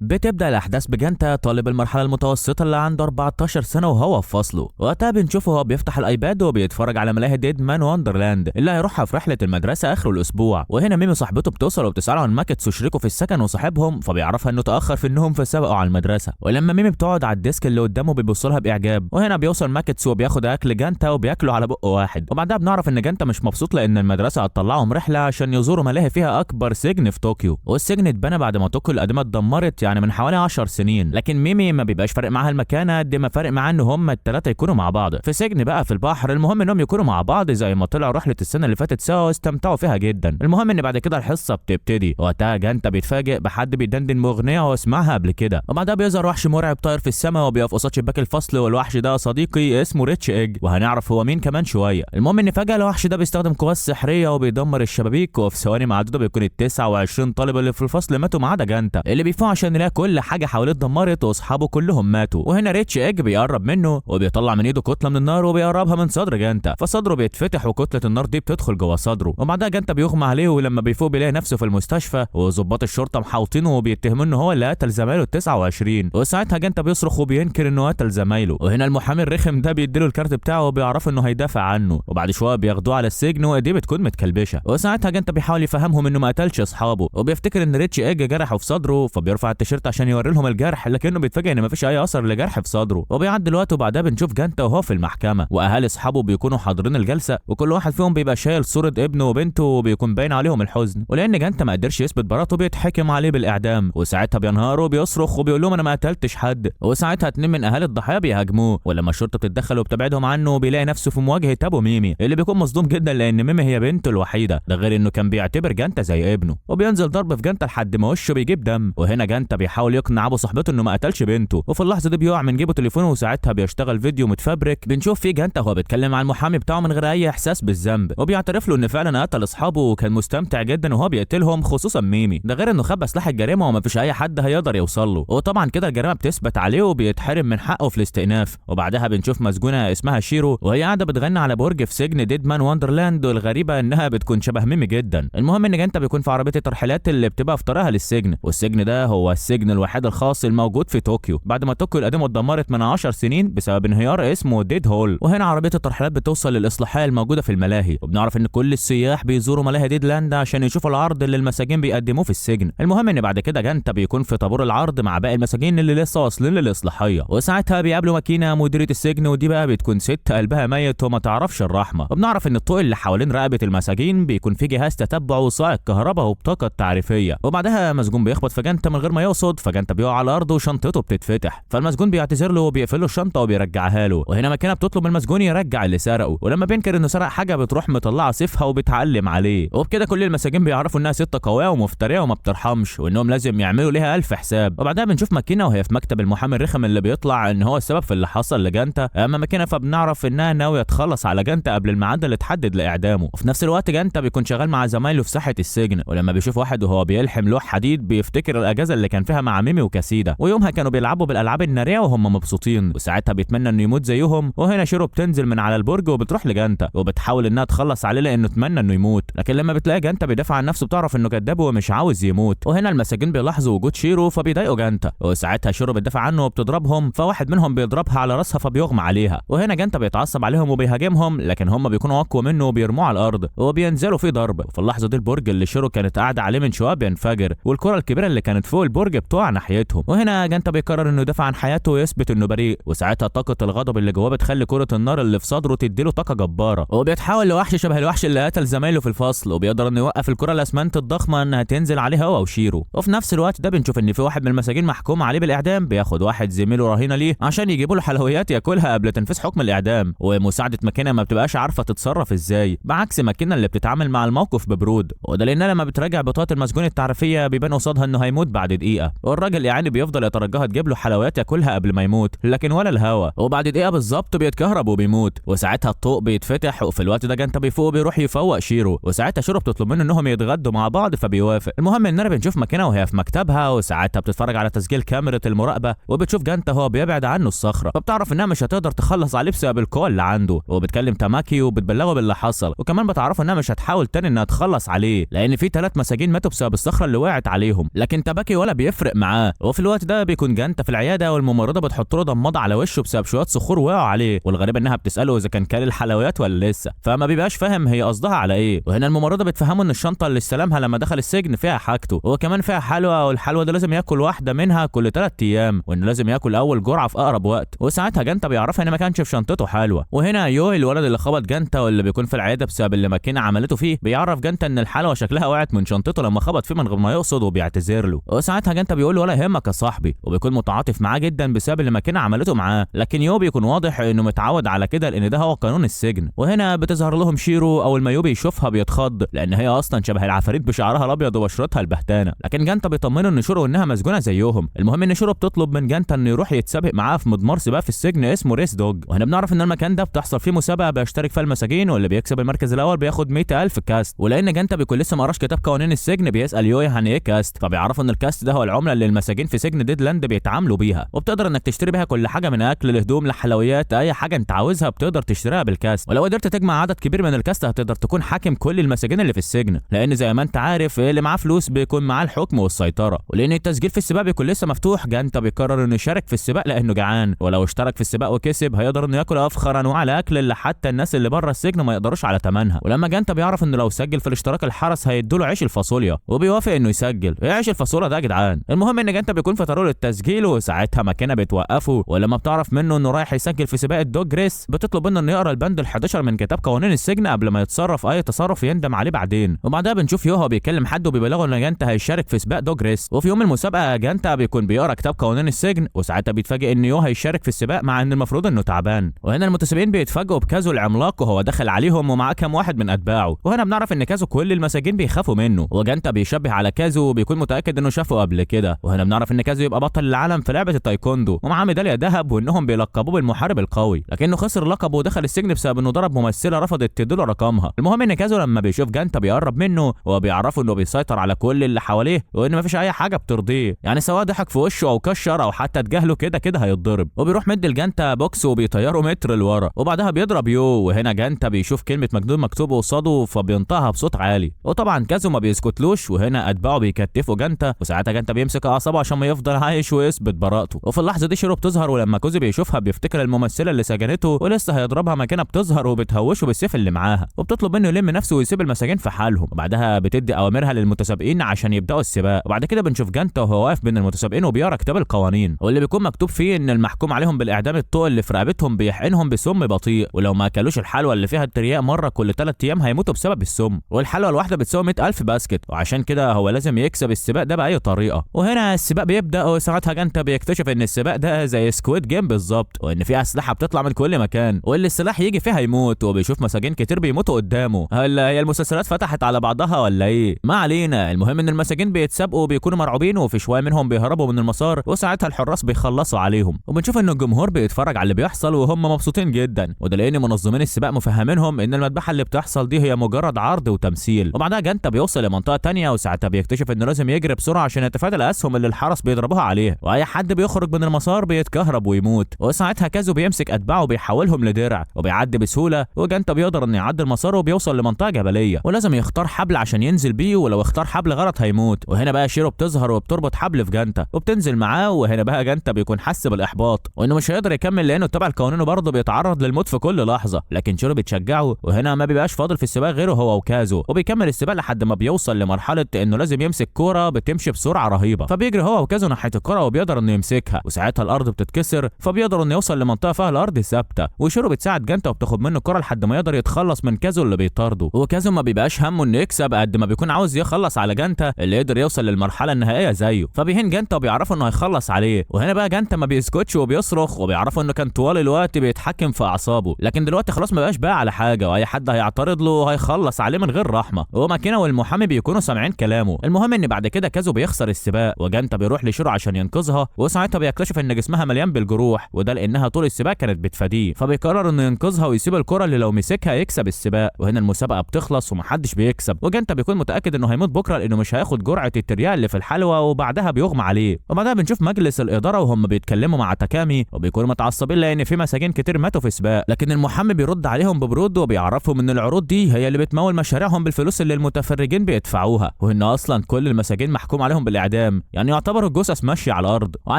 بتبدأ الأحداث بجانتا طالب المرحلة المتوسطة اللي عنده 14 سنة وهو في فصله. وقتها بنشوفه هو بيفتح الأيباد وبيتفرج على ملاهي ديد مان وندرلاند اللي هيروحها في رحلة المدرسة آخر الأسبوع. وهنا ميمي صاحبته بتوصل وبتسأله عن ماكيتس وشريكه في السكن وصاحبهم، فبيعرفها إنه تأخر في النوم فسبقوا على المدرسة. ولما ميمي بتقعد على الديسك اللي قدامه بيبص لها بإعجاب. وهنا بيوصل ماكيتس وبياخد أكل جانتا وبياكله على بق واحد. وبعدها بنعرف إن جانتا مش مبسوط لأن المدرسة هتطلعهم رحلة عشان يزوروا ملاهي فيها أكبر سجن في طوكيو. والسجن اتبنى بعد ما طوكيو القديمة اتدمرت يعني من حوالي 10 سنين. لكن ميمي ما بيبقاش فارق معاها المكانه قد ما فارق معاها ان هم الثلاثه يكونوا مع بعض في سجن بقى في البحر. المهم انهم يكونوا مع بعض زي ما طلعوا رحله السنه اللي فاتت سوا واستمتعوا فيها جدا. المهم ان بعد كده الحصه بتبتدي. وقتها جانتا بيتفاجئ بحد بيدندن باغنيه هو سمعها قبل كده. وبعدها بيظهر وحش مرعب طاير في السماء وبيقف قصاد شباك الفصل. والوحش ده صديقي اسمه ريتش ايج وهنعرف هو مين كمان شويه. المهم ان فجاه الوحش ده بيستخدم قوات سحريه وبيدمر الشبابيك. وفي ثواني معدوده بيكون ال 29 طالب اللي في الفصل ماتوا ما عدا جانتا اللي بيفوق عشان يلاقي كل حاجه حواليه اتدمرت واصحابه كلهم ماتوا. وهنا ريتش ايج بيقرب منه وبيطلع من ايده كتله من النار وبيقربها من صدر جانتا، فصدره بيتفتح وكتله النار دي بتدخل جوه صدره. وبعدها جانتا بيغمى عليه ولما بيفوق بيلاقي نفسه في المستشفى وظباط الشرطه محاوطينه وبيتهموا ان هو اللي قتل زمايله ال 29. وساعتها جانتا بيصرخ وبينكر انه قتل زمايله. وهنا المحامي الرخم ده بيديله الكارت بتاعه وبيعرف انه هيدافع عنه. وبعد شويه بياخدوه على السجن وايديه بتكون متكلبشه. وساعتها جانتا بيحاول يفهمهم انه ما قتلش اصحابه وبيفتكر ان ريتش ايج جرحه في صدره، فبيرفع التيشيرت عشان يوري لهم الجرح لكنه بيتفاجئ ان مفيش اي اثر لجرح في صدره. وبيعدي الوقت وبعدها بنشوف جانتا وهو في المحكمه واهالي اصحابه بيكونوا حاضرين الجلسه وكل واحد فيهم بيبقى شايل صوره ابنه وبنته وبيكون باين عليهم الحزن. ولان جانتا ما قدرش يثبت براءته بيتحكم عليه بالاعدام. وساعتها بينهار وبيصرخ وبيقول لهم انا ما قتلتش حد. وساعتها 2 من اهالي الضحايا بيهاجموه ولما الشرطه بتتدخل وبتبعدهم عنه بيلاقي نفسه في مواجهه ابو ميمي اللي بيكون مصدوم جدا لان ميمي هي بنته الوحيده، ده غير انه كان بيعتبر جانتا زي ابنه. وبينزل ضرب في جانتا لحد ما وشه بيجيب دم. وهنا جانتا بيحاول يقنع ابو صاحبته انه ما قتلش بنته. وفي اللحظه دي بيقع من جيبه تليفونه وساعتها بيشتغل فيديو متفبرك بنشوف فيه جانتا وهو بيتكلم مع المحامي بتاعه من غير اي احساس بالذنب وبيعترف له ان فعلا قتل اصحابه وكان مستمتع جدا وهو بيقتلهم خصوصا ميمي، ده غير انه خبى سلاح الجريمه وما فيش اي حد هيقدر يوصل له. وطبعا كده الجريمه بتثبت عليه وبيتحرم من حقه في الاستئناف. وبعدها بنشوف مسجونه اسمها شيرو وهي قاعده بتغني على برج في سجن ديد مان وندرلاند. والغريبه انها بتكون شبه ميمي جدا. المهم ان جانتا بيكون في عربيه الترحيلات اللي بتبقى في طريقها للسجن. والسجن ده هو السجن الوحيد الخاص الموجود في طوكيو بعد ما طوكيو القديمه اتدمرت من 10 سنين بسبب انهيار اسمه ديد هول. وهنا عربيه الترحيلات بتوصل للاصلاحيه الموجوده في الملاهي وبنعرف ان كل السياح بيزوروا ملاهي ديد لاند عشان يشوفوا العرض اللي المساجين بيقدموه في السجن. المهم ان بعد كده جانتا بيكون في طابور العرض مع باقي المساجين اللي لسه واصلين للاصلاحيه. وساعتها بيقابلوا ماكينه مديره السجن ودي بقى بتكون ست قلبها ميت وما تعرفش الرحمه. وبنعرف ان الطوق اللي حوالين رقبه المساجين بيكون فيه جهاز تتبع وصاعق كهرباء وبطاقه تعريفيه. وبعدها مسجون بيخبط في جانتا من غير ما يقصد فجانتا بيقع على الارض وشنطته بتتفتح. فالمسجون بيعتذر له وبيقفل له الشنطه وبيرجعها له. وهنا ماكينه بتطلب من المسجون يرجع اللي سرقه ولما بينكر انه سرق حاجه بتروح مطلعه سيفها وبتعلم عليه. وبكده كل المساجين بيعرفوا انها ست قويه ومفتريه وما بترحمش وانهم لازم يعملوا ليها 1000 حساب. وبعدها بنشوف ماكينه وهي في مكتب المحامي الرخم اللي بيطلع ان هو السبب في اللي حصل لجانتا. اما ماكينه فبنعرف انها ناويه تخلص على جانتا قبل الميعاد اللي اتحدد لاعدامه. وفي نفس الوقت جانتا بيكون شغال مع زمايله في ساحه السجن ولما بيشوف واحد وهو بيلحم لوح حديد بيفتكر الاجازه اللي كان فيها مع ميمي وكاسيدا ويومها كانوا بيلعبوا بالالعاب الناريه وهم مبسوطين. وساعتها بيتمنى انه يموت زيهم. وهنا شيرو بتنزل من على البرج وبتروح لجانتا وبتحاول انها تخلص عليه لانه اتمنى انه يموت. لكن لما بتلاقي جانتا بيدافع عن نفسه بتعرف انه كذاب ومش عاوز يموت. وهنا المساجين بيلاحظوا وجود شيرو فبيضايقوا جانتا. وساعتها شيرو بتدافع عنه وبتضربهم فواحد منهم بيضربها على راسها فبيغمى عليها. وهنا جانتا بيتعصب عليهم وبيهاجمهم لكن هم بيكونوا اقوى منه وبيرموه على الارض وبينزلوا فيه ضرب. وفي اللحظه دي البرج اللي شيرو كانت قاعده عليه من شويه بينفجر والكره الكبيره اللي كانت فوق البرج بتقع ناحيتهم. وهنا جانتا بيقرر انه يدافع عن حياته ويثبت انه بريء. وساعتها طاقه الغضب اللي جواه بتخلي كره النار اللي في صدره تديله طاقه جباره وبيتحول لوحش شبه الوحش اللي قتل زمايله في الفصل. وبيقدر انه يوقف الكره الاسمنت الضخمه انها تنزل عليه هو وشيرو. وفي نفس الوقت ده بنشوف ان في واحد من المساجين محكوم عليه بالاعدام بياخد واحد زميله رهينه ليه عشان يجيبوا له حلويات ياكلها قبل تنفيذ حكم الاعدام. ومساعده ماكينه ما بتبقاش عارفه تتصرف ازاي بعكس ماكينه اللي بتتعامل مع الموقف ببرود. وده لانها لما بتراجع بطاقه المسجون التعريفيه بيبان قصادها انه هيموت بعد دقيقه. والراجل يعني بيفضل يترجاها تجيب له حلويات ياكلها قبل ما يموت لكن ولا الهوا. وبعد دقيقه بالظبط بيتكهرب وبيموت. وساعتها الطوق بيتفتح وفي الوقت ده جانتا بيفوق وبيروح يفوق شيرو. وساعتها شيرو بتطلب منه انهم يتغدوا مع بعض فبيوافق. المهم اننا بنشوف ماكينه وهي في مكتبها وساعتها بتتفرج على تسجيل كاميرا المراقبه وبتشوف جانتا هو بيبعد عنه الصخره فبتعرف انها مش هتقدر تخلص عليه بسبب القوه اللي عنده. وبتكلم تاماكي وبتبلغه باللي حصل وكمان بتعرف انها مش هتحاول تاني انها تخلص عليه لان في 3 مساجين ماتوا بسبب الصخره اللي وقعت عليهم. لكن تاماكي ولا بيفهم بيفرق معاه. وفي الوقت ده بيكون جانتا في العياده والممرضه بتحط له ضماده على وشه بسبب شويه صخور وقعوا عليه، والغريب انها بتساله اذا كان كل الحلويات ولا لسه، فما بيبقاش فاهم هي قصدها على ايه. وهنا الممرضه بتفهمه ان الشنطه اللي استلمها لما دخل السجن فيها حاجته، وكمان فيها حلوى، والحلوى دي لازم ياكل واحده منها كل 3 ايام، وانه لازم ياكل اول جرعه في اقرب وقت. وساعتها جانتا بيعرف ان ما كانش في شنطته حلوى. وهنا يوي الولد اللي خبط جانتا واللي بيكون في العياده بسبب اللي ماكينه عملته فيه بيعرف جانتا ان الحلوى شكلها وقعت من شنطته لما خبط فيه من غير ما يقصد، وبيعتذر له. وساعتها جانتا بيقول له ولا يهمك يا صاحبي، وبيكون متعاطف معاه جدا بسبب اللي ماكينه عملته معاه، لكن يو بيكون واضح انه متعود على كده لان ده هو قانون السجن. وهنا بتظهر لهم شيرو، اول ما يو بيشوفها بيتخض لان هي اصلا شبه العفاريت بشعرها الابيض وبشرتها البهتانه، لكن جانتا بيطمنه ان شيرو انها مسجونه زيهم. المهم ان شيرو بتطلب من جانتا انه يروح يتسابق معاه في مضمار سباق في السجن اسمه ريس دوج. وهنا بنعرف ان المكان ده بتحصل فيه مسابقه بيشترك فيها المساجين، واللي بيكسب المركز الاول بياخد 100,000 كاست. ولان جانتا بيكون لسه ما قراش كتاب قوانين السجن بيسال يوي عن ايه كاست، فبيعرفوا ان الكاست ده هو العمله اللي المساجين في سجن ديدلاند بيتعاملوا بيها، وبتقدر انك تشتري بيها كل حاجه من اكل لهدوم لحلويات، اي حاجه انت عاوزها بتقدر تشتريها بالكاست. ولو قدرت تجمع عدد كبير من الكاست هتقدر تكون حاكم كل المساجين اللي في السجن، لان زي ما انت عارف اللي معاه فلوس بيكون معاه الحكم والسيطره. ولان التسجيل في السباق بيكون لسه مفتوح، جانتا بيقرر انه يشارك في السباق لانه جعان، ولو اشترك في السباق وكسب هيقدر انه ياكل افخر انواع الاكل اللي حتى الناس اللي بره السجن ما يقدروش على ثمنها. ولما جانتا بيعرف انه لو سجل في الاشتراك الحرس هيدوله عيش الفاصوليا، وبيوافق انه يسجل. ايه عيش الفاصوليا ده يا جدعان؟ المهم ان جانتا بيكون في طريقه التسجيل، وساعتها ماكينه بتوقفه، ولما بتعرف منه انه رايح يسجل في سباق الدوج ريس بتطلب منه انه يقرا البند ال11 من كتاب قوانين السجن قبل ما يتصرف اي تصرف يندم عليه بعدين. وبعدها بنشوف يوها بيكلم حد وبيبلغه ان جانتا هيشارك في سباق دوج ريس. وفي يوم المسابقه جانتا بيكون بيقرا كتاب قوانين السجن، وساعتها بيتفاجئ ان يوها هيشارك في السباق مع ان المفروض انه تعبان. وهنا المتسابقين بيتفاجئوا بكازو العملاق وهو داخل عليهم ومعاه كام واحد من اتباعه. وهنا بنعرف ان كازو كل المساجين بيخافوا منه، وجانتا بيشبه على كازو وبيكون متاكد انه شافه قبل كده. وهنا بنعرف ان كازو يبقى بطل العالم في لعبه التايكوندو ومعاه ميداليه ذهب، وانهم بيلقبوه بالمحارب القوي، لكنه خسر لقبه ودخل السجن بسبب انه ضرب ممثله رفضت تديله رقمها. المهم ان كازو لما بيشوف جانتا بيقرب منه وبيعرفه انه بيسيطر على كل اللي حواليه، وان مفيش اي حاجه بترضيه، يعني سواء ضحك في وشه او كشر او حتى اتجاهله كده كده هيتضرب. وبيروح مد لجانتا بوكس وبيطيره متر لورا، وبعدها بيضرب يو. وهنا جانتا بيشوف كلمه مجنون مكتوبه قصاده فبينطقها بصوت عالي، وطبعا كازو ما بيسكتلوش، وهنا اتباعه بيكتفوا جانتا، وساعتها جانتا بيمسك اعصابه عشان ما يفضل عايش ويثبت براءته. وفي اللحظه دي شيرو بتظهر، ولما كوزي بيشوفها بيفتكر الممثله اللي سجنته ولسه هيضربها مكانها بتظهر وبتهوشه بالسيف اللي معاها، وبتطلب منه يلم نفسه ويسيب المساجين في حالهم. وبعدها بتدي اوامرها للمتسابقين عشان يبداوا السباق. وبعد كده بنشوف جانتا وهو واقف بين المتسابقين وبيقرا كتاب القوانين، واللي بيكون مكتوب فيه ان المحكوم عليهم بالاعدام الطوق اللي في رقبتهم بيحقنهم بسم بطيء، ولو ما اكلوش الحلوى اللي فيها الترياق مره كل 3 ايام هيموتوا بسبب السم، والحلوى الواحده بتساوي 100,000 باسكت، وعشان كده هو لازم يكسب السباق ده باي طريقه. وهنا السباق بيبدا، وساعتها جانتا بيكتشف ان السباق ده زي سكويد جيم بالظبط، وان في اسلحه بتطلع من كل مكان، واللي السلاح يجي فيها يموت. وبيشوف مساجين كتير بيموتوا قدامه. هل هي المسلسلات فتحت على بعضها ولا ايه؟ ما علينا، المهم ان المساجين بيتسابقوا وبيكونوا مرعوبين، وفي شويه منهم بيهربوا من المسار، وساعتها الحراس بيخلصوا عليهم. وبنشوف ان الجمهور بيتفرج على اللي بيحصل وهم مبسوطين جدا، وده لان منظمين السباق مفهمينهم ان المذبحه اللي بتحصل دي هي مجرد عرض وتمثيل. وبعدها جانتا بيوصل لمنطقه تانية، وساعتها بيكتشف انه لازم يجري بسرعه عشان يتفادى الاسهم اللي الحرس بيضربوها عليه، واي حد بيخرج من المسار بيتكهرب ويموت. وساعتها كازو بيمسك اتباعه وبيحولهم لدرع وبيعدي بسهوله، وجانتا بيقدر انه يعدي المسار وبيوصل لمنطقه جبليه، ولازم يختار حبل عشان ينزل بيه، ولو اختار حبل غلط هيموت. وهنا بقى شيرو بتظهر وبتربط حبل في جانتا وبتنزل معاه، وهنا بقى جانتا بيكون حس بالاحباط وانه مش هيقدر يكمل لانه تبع القوانين برضه بيتعرض للموت في كل لحظه، لكن شيرو بتشجعه. وهنا ما بيبقاش فاضل في السباق غيره هو وكازو، وبيكمل السباق لحد ما بيوصل لمرحله انه لازم يمسك كوره بتمشي بسرعه رهيبه، فبيجري هو وكازو ناحيه الكوره وبيقدر انه يمسكها، وساعتها الارض بتتكسر فبيقدر انه يوصل لمنطقه فيها الارض ثابته، وشيرو بتساعد جانتا وبتاخد منه الكوره لحد ما يقدر يتخلص من كازو اللي بيطارده. وكازو ما بيبقاش همه انه يكسب قد ما بيكون عاوز يخلص على جانتا اللي يقدر يوصل للمرحله النهائيه زيه، فبيهين جانتا وبيعرفوا انه هيخلص عليه. وهنا بقى جانتا ما بيسكتش وبيصرخ، وبيعرفوا انه كان طوال الوقت بيتحكم في اعصابه، لكن دلوقتي خلاص ما بقاش بقى على حاجه، واي حد هيعترض له هيخلص عليه من غير رحمه. وماكينه والمحامي بيكونوا سامعين كلامه. المهم ان بعد كده كازو بيخسر السباق، وجانتا بيروح لشيرو عشان ينقذها، وساعتها بيكتشف ان جسمها مليان بالجروح، وده لانها طول السباق كانت بتفاديه، فبيقرر انه ينقذها ويسيب الكره اللي لو مسكها يكسب السباق. وهنا المسابقه بتخلص ومحدش بيكسب، وجانتا بيكون متاكد انه هيموت بكره لانه مش هياخد جرعه الترياق اللي في الحلوى، وبعدها بيغمى عليه. وبعدها بنشوف مجلس الاداره وهم بيتكلموا مع تاكامي، وبيكونوا متعصبين لان في مساجين كتير ماتوا في سباق، لكن المحامي بيرد عليهم ببرود وبيعرفهم ان العروض دي هي اللي بتمول مشاريعهم بالفلوس اللي المتفرجين بيدفعوها، وان اصلا كل المساجين محكوم عليهم بالاعدام الاعدام، يعني يعتبر الجثث ماشيه على الارض. وعلى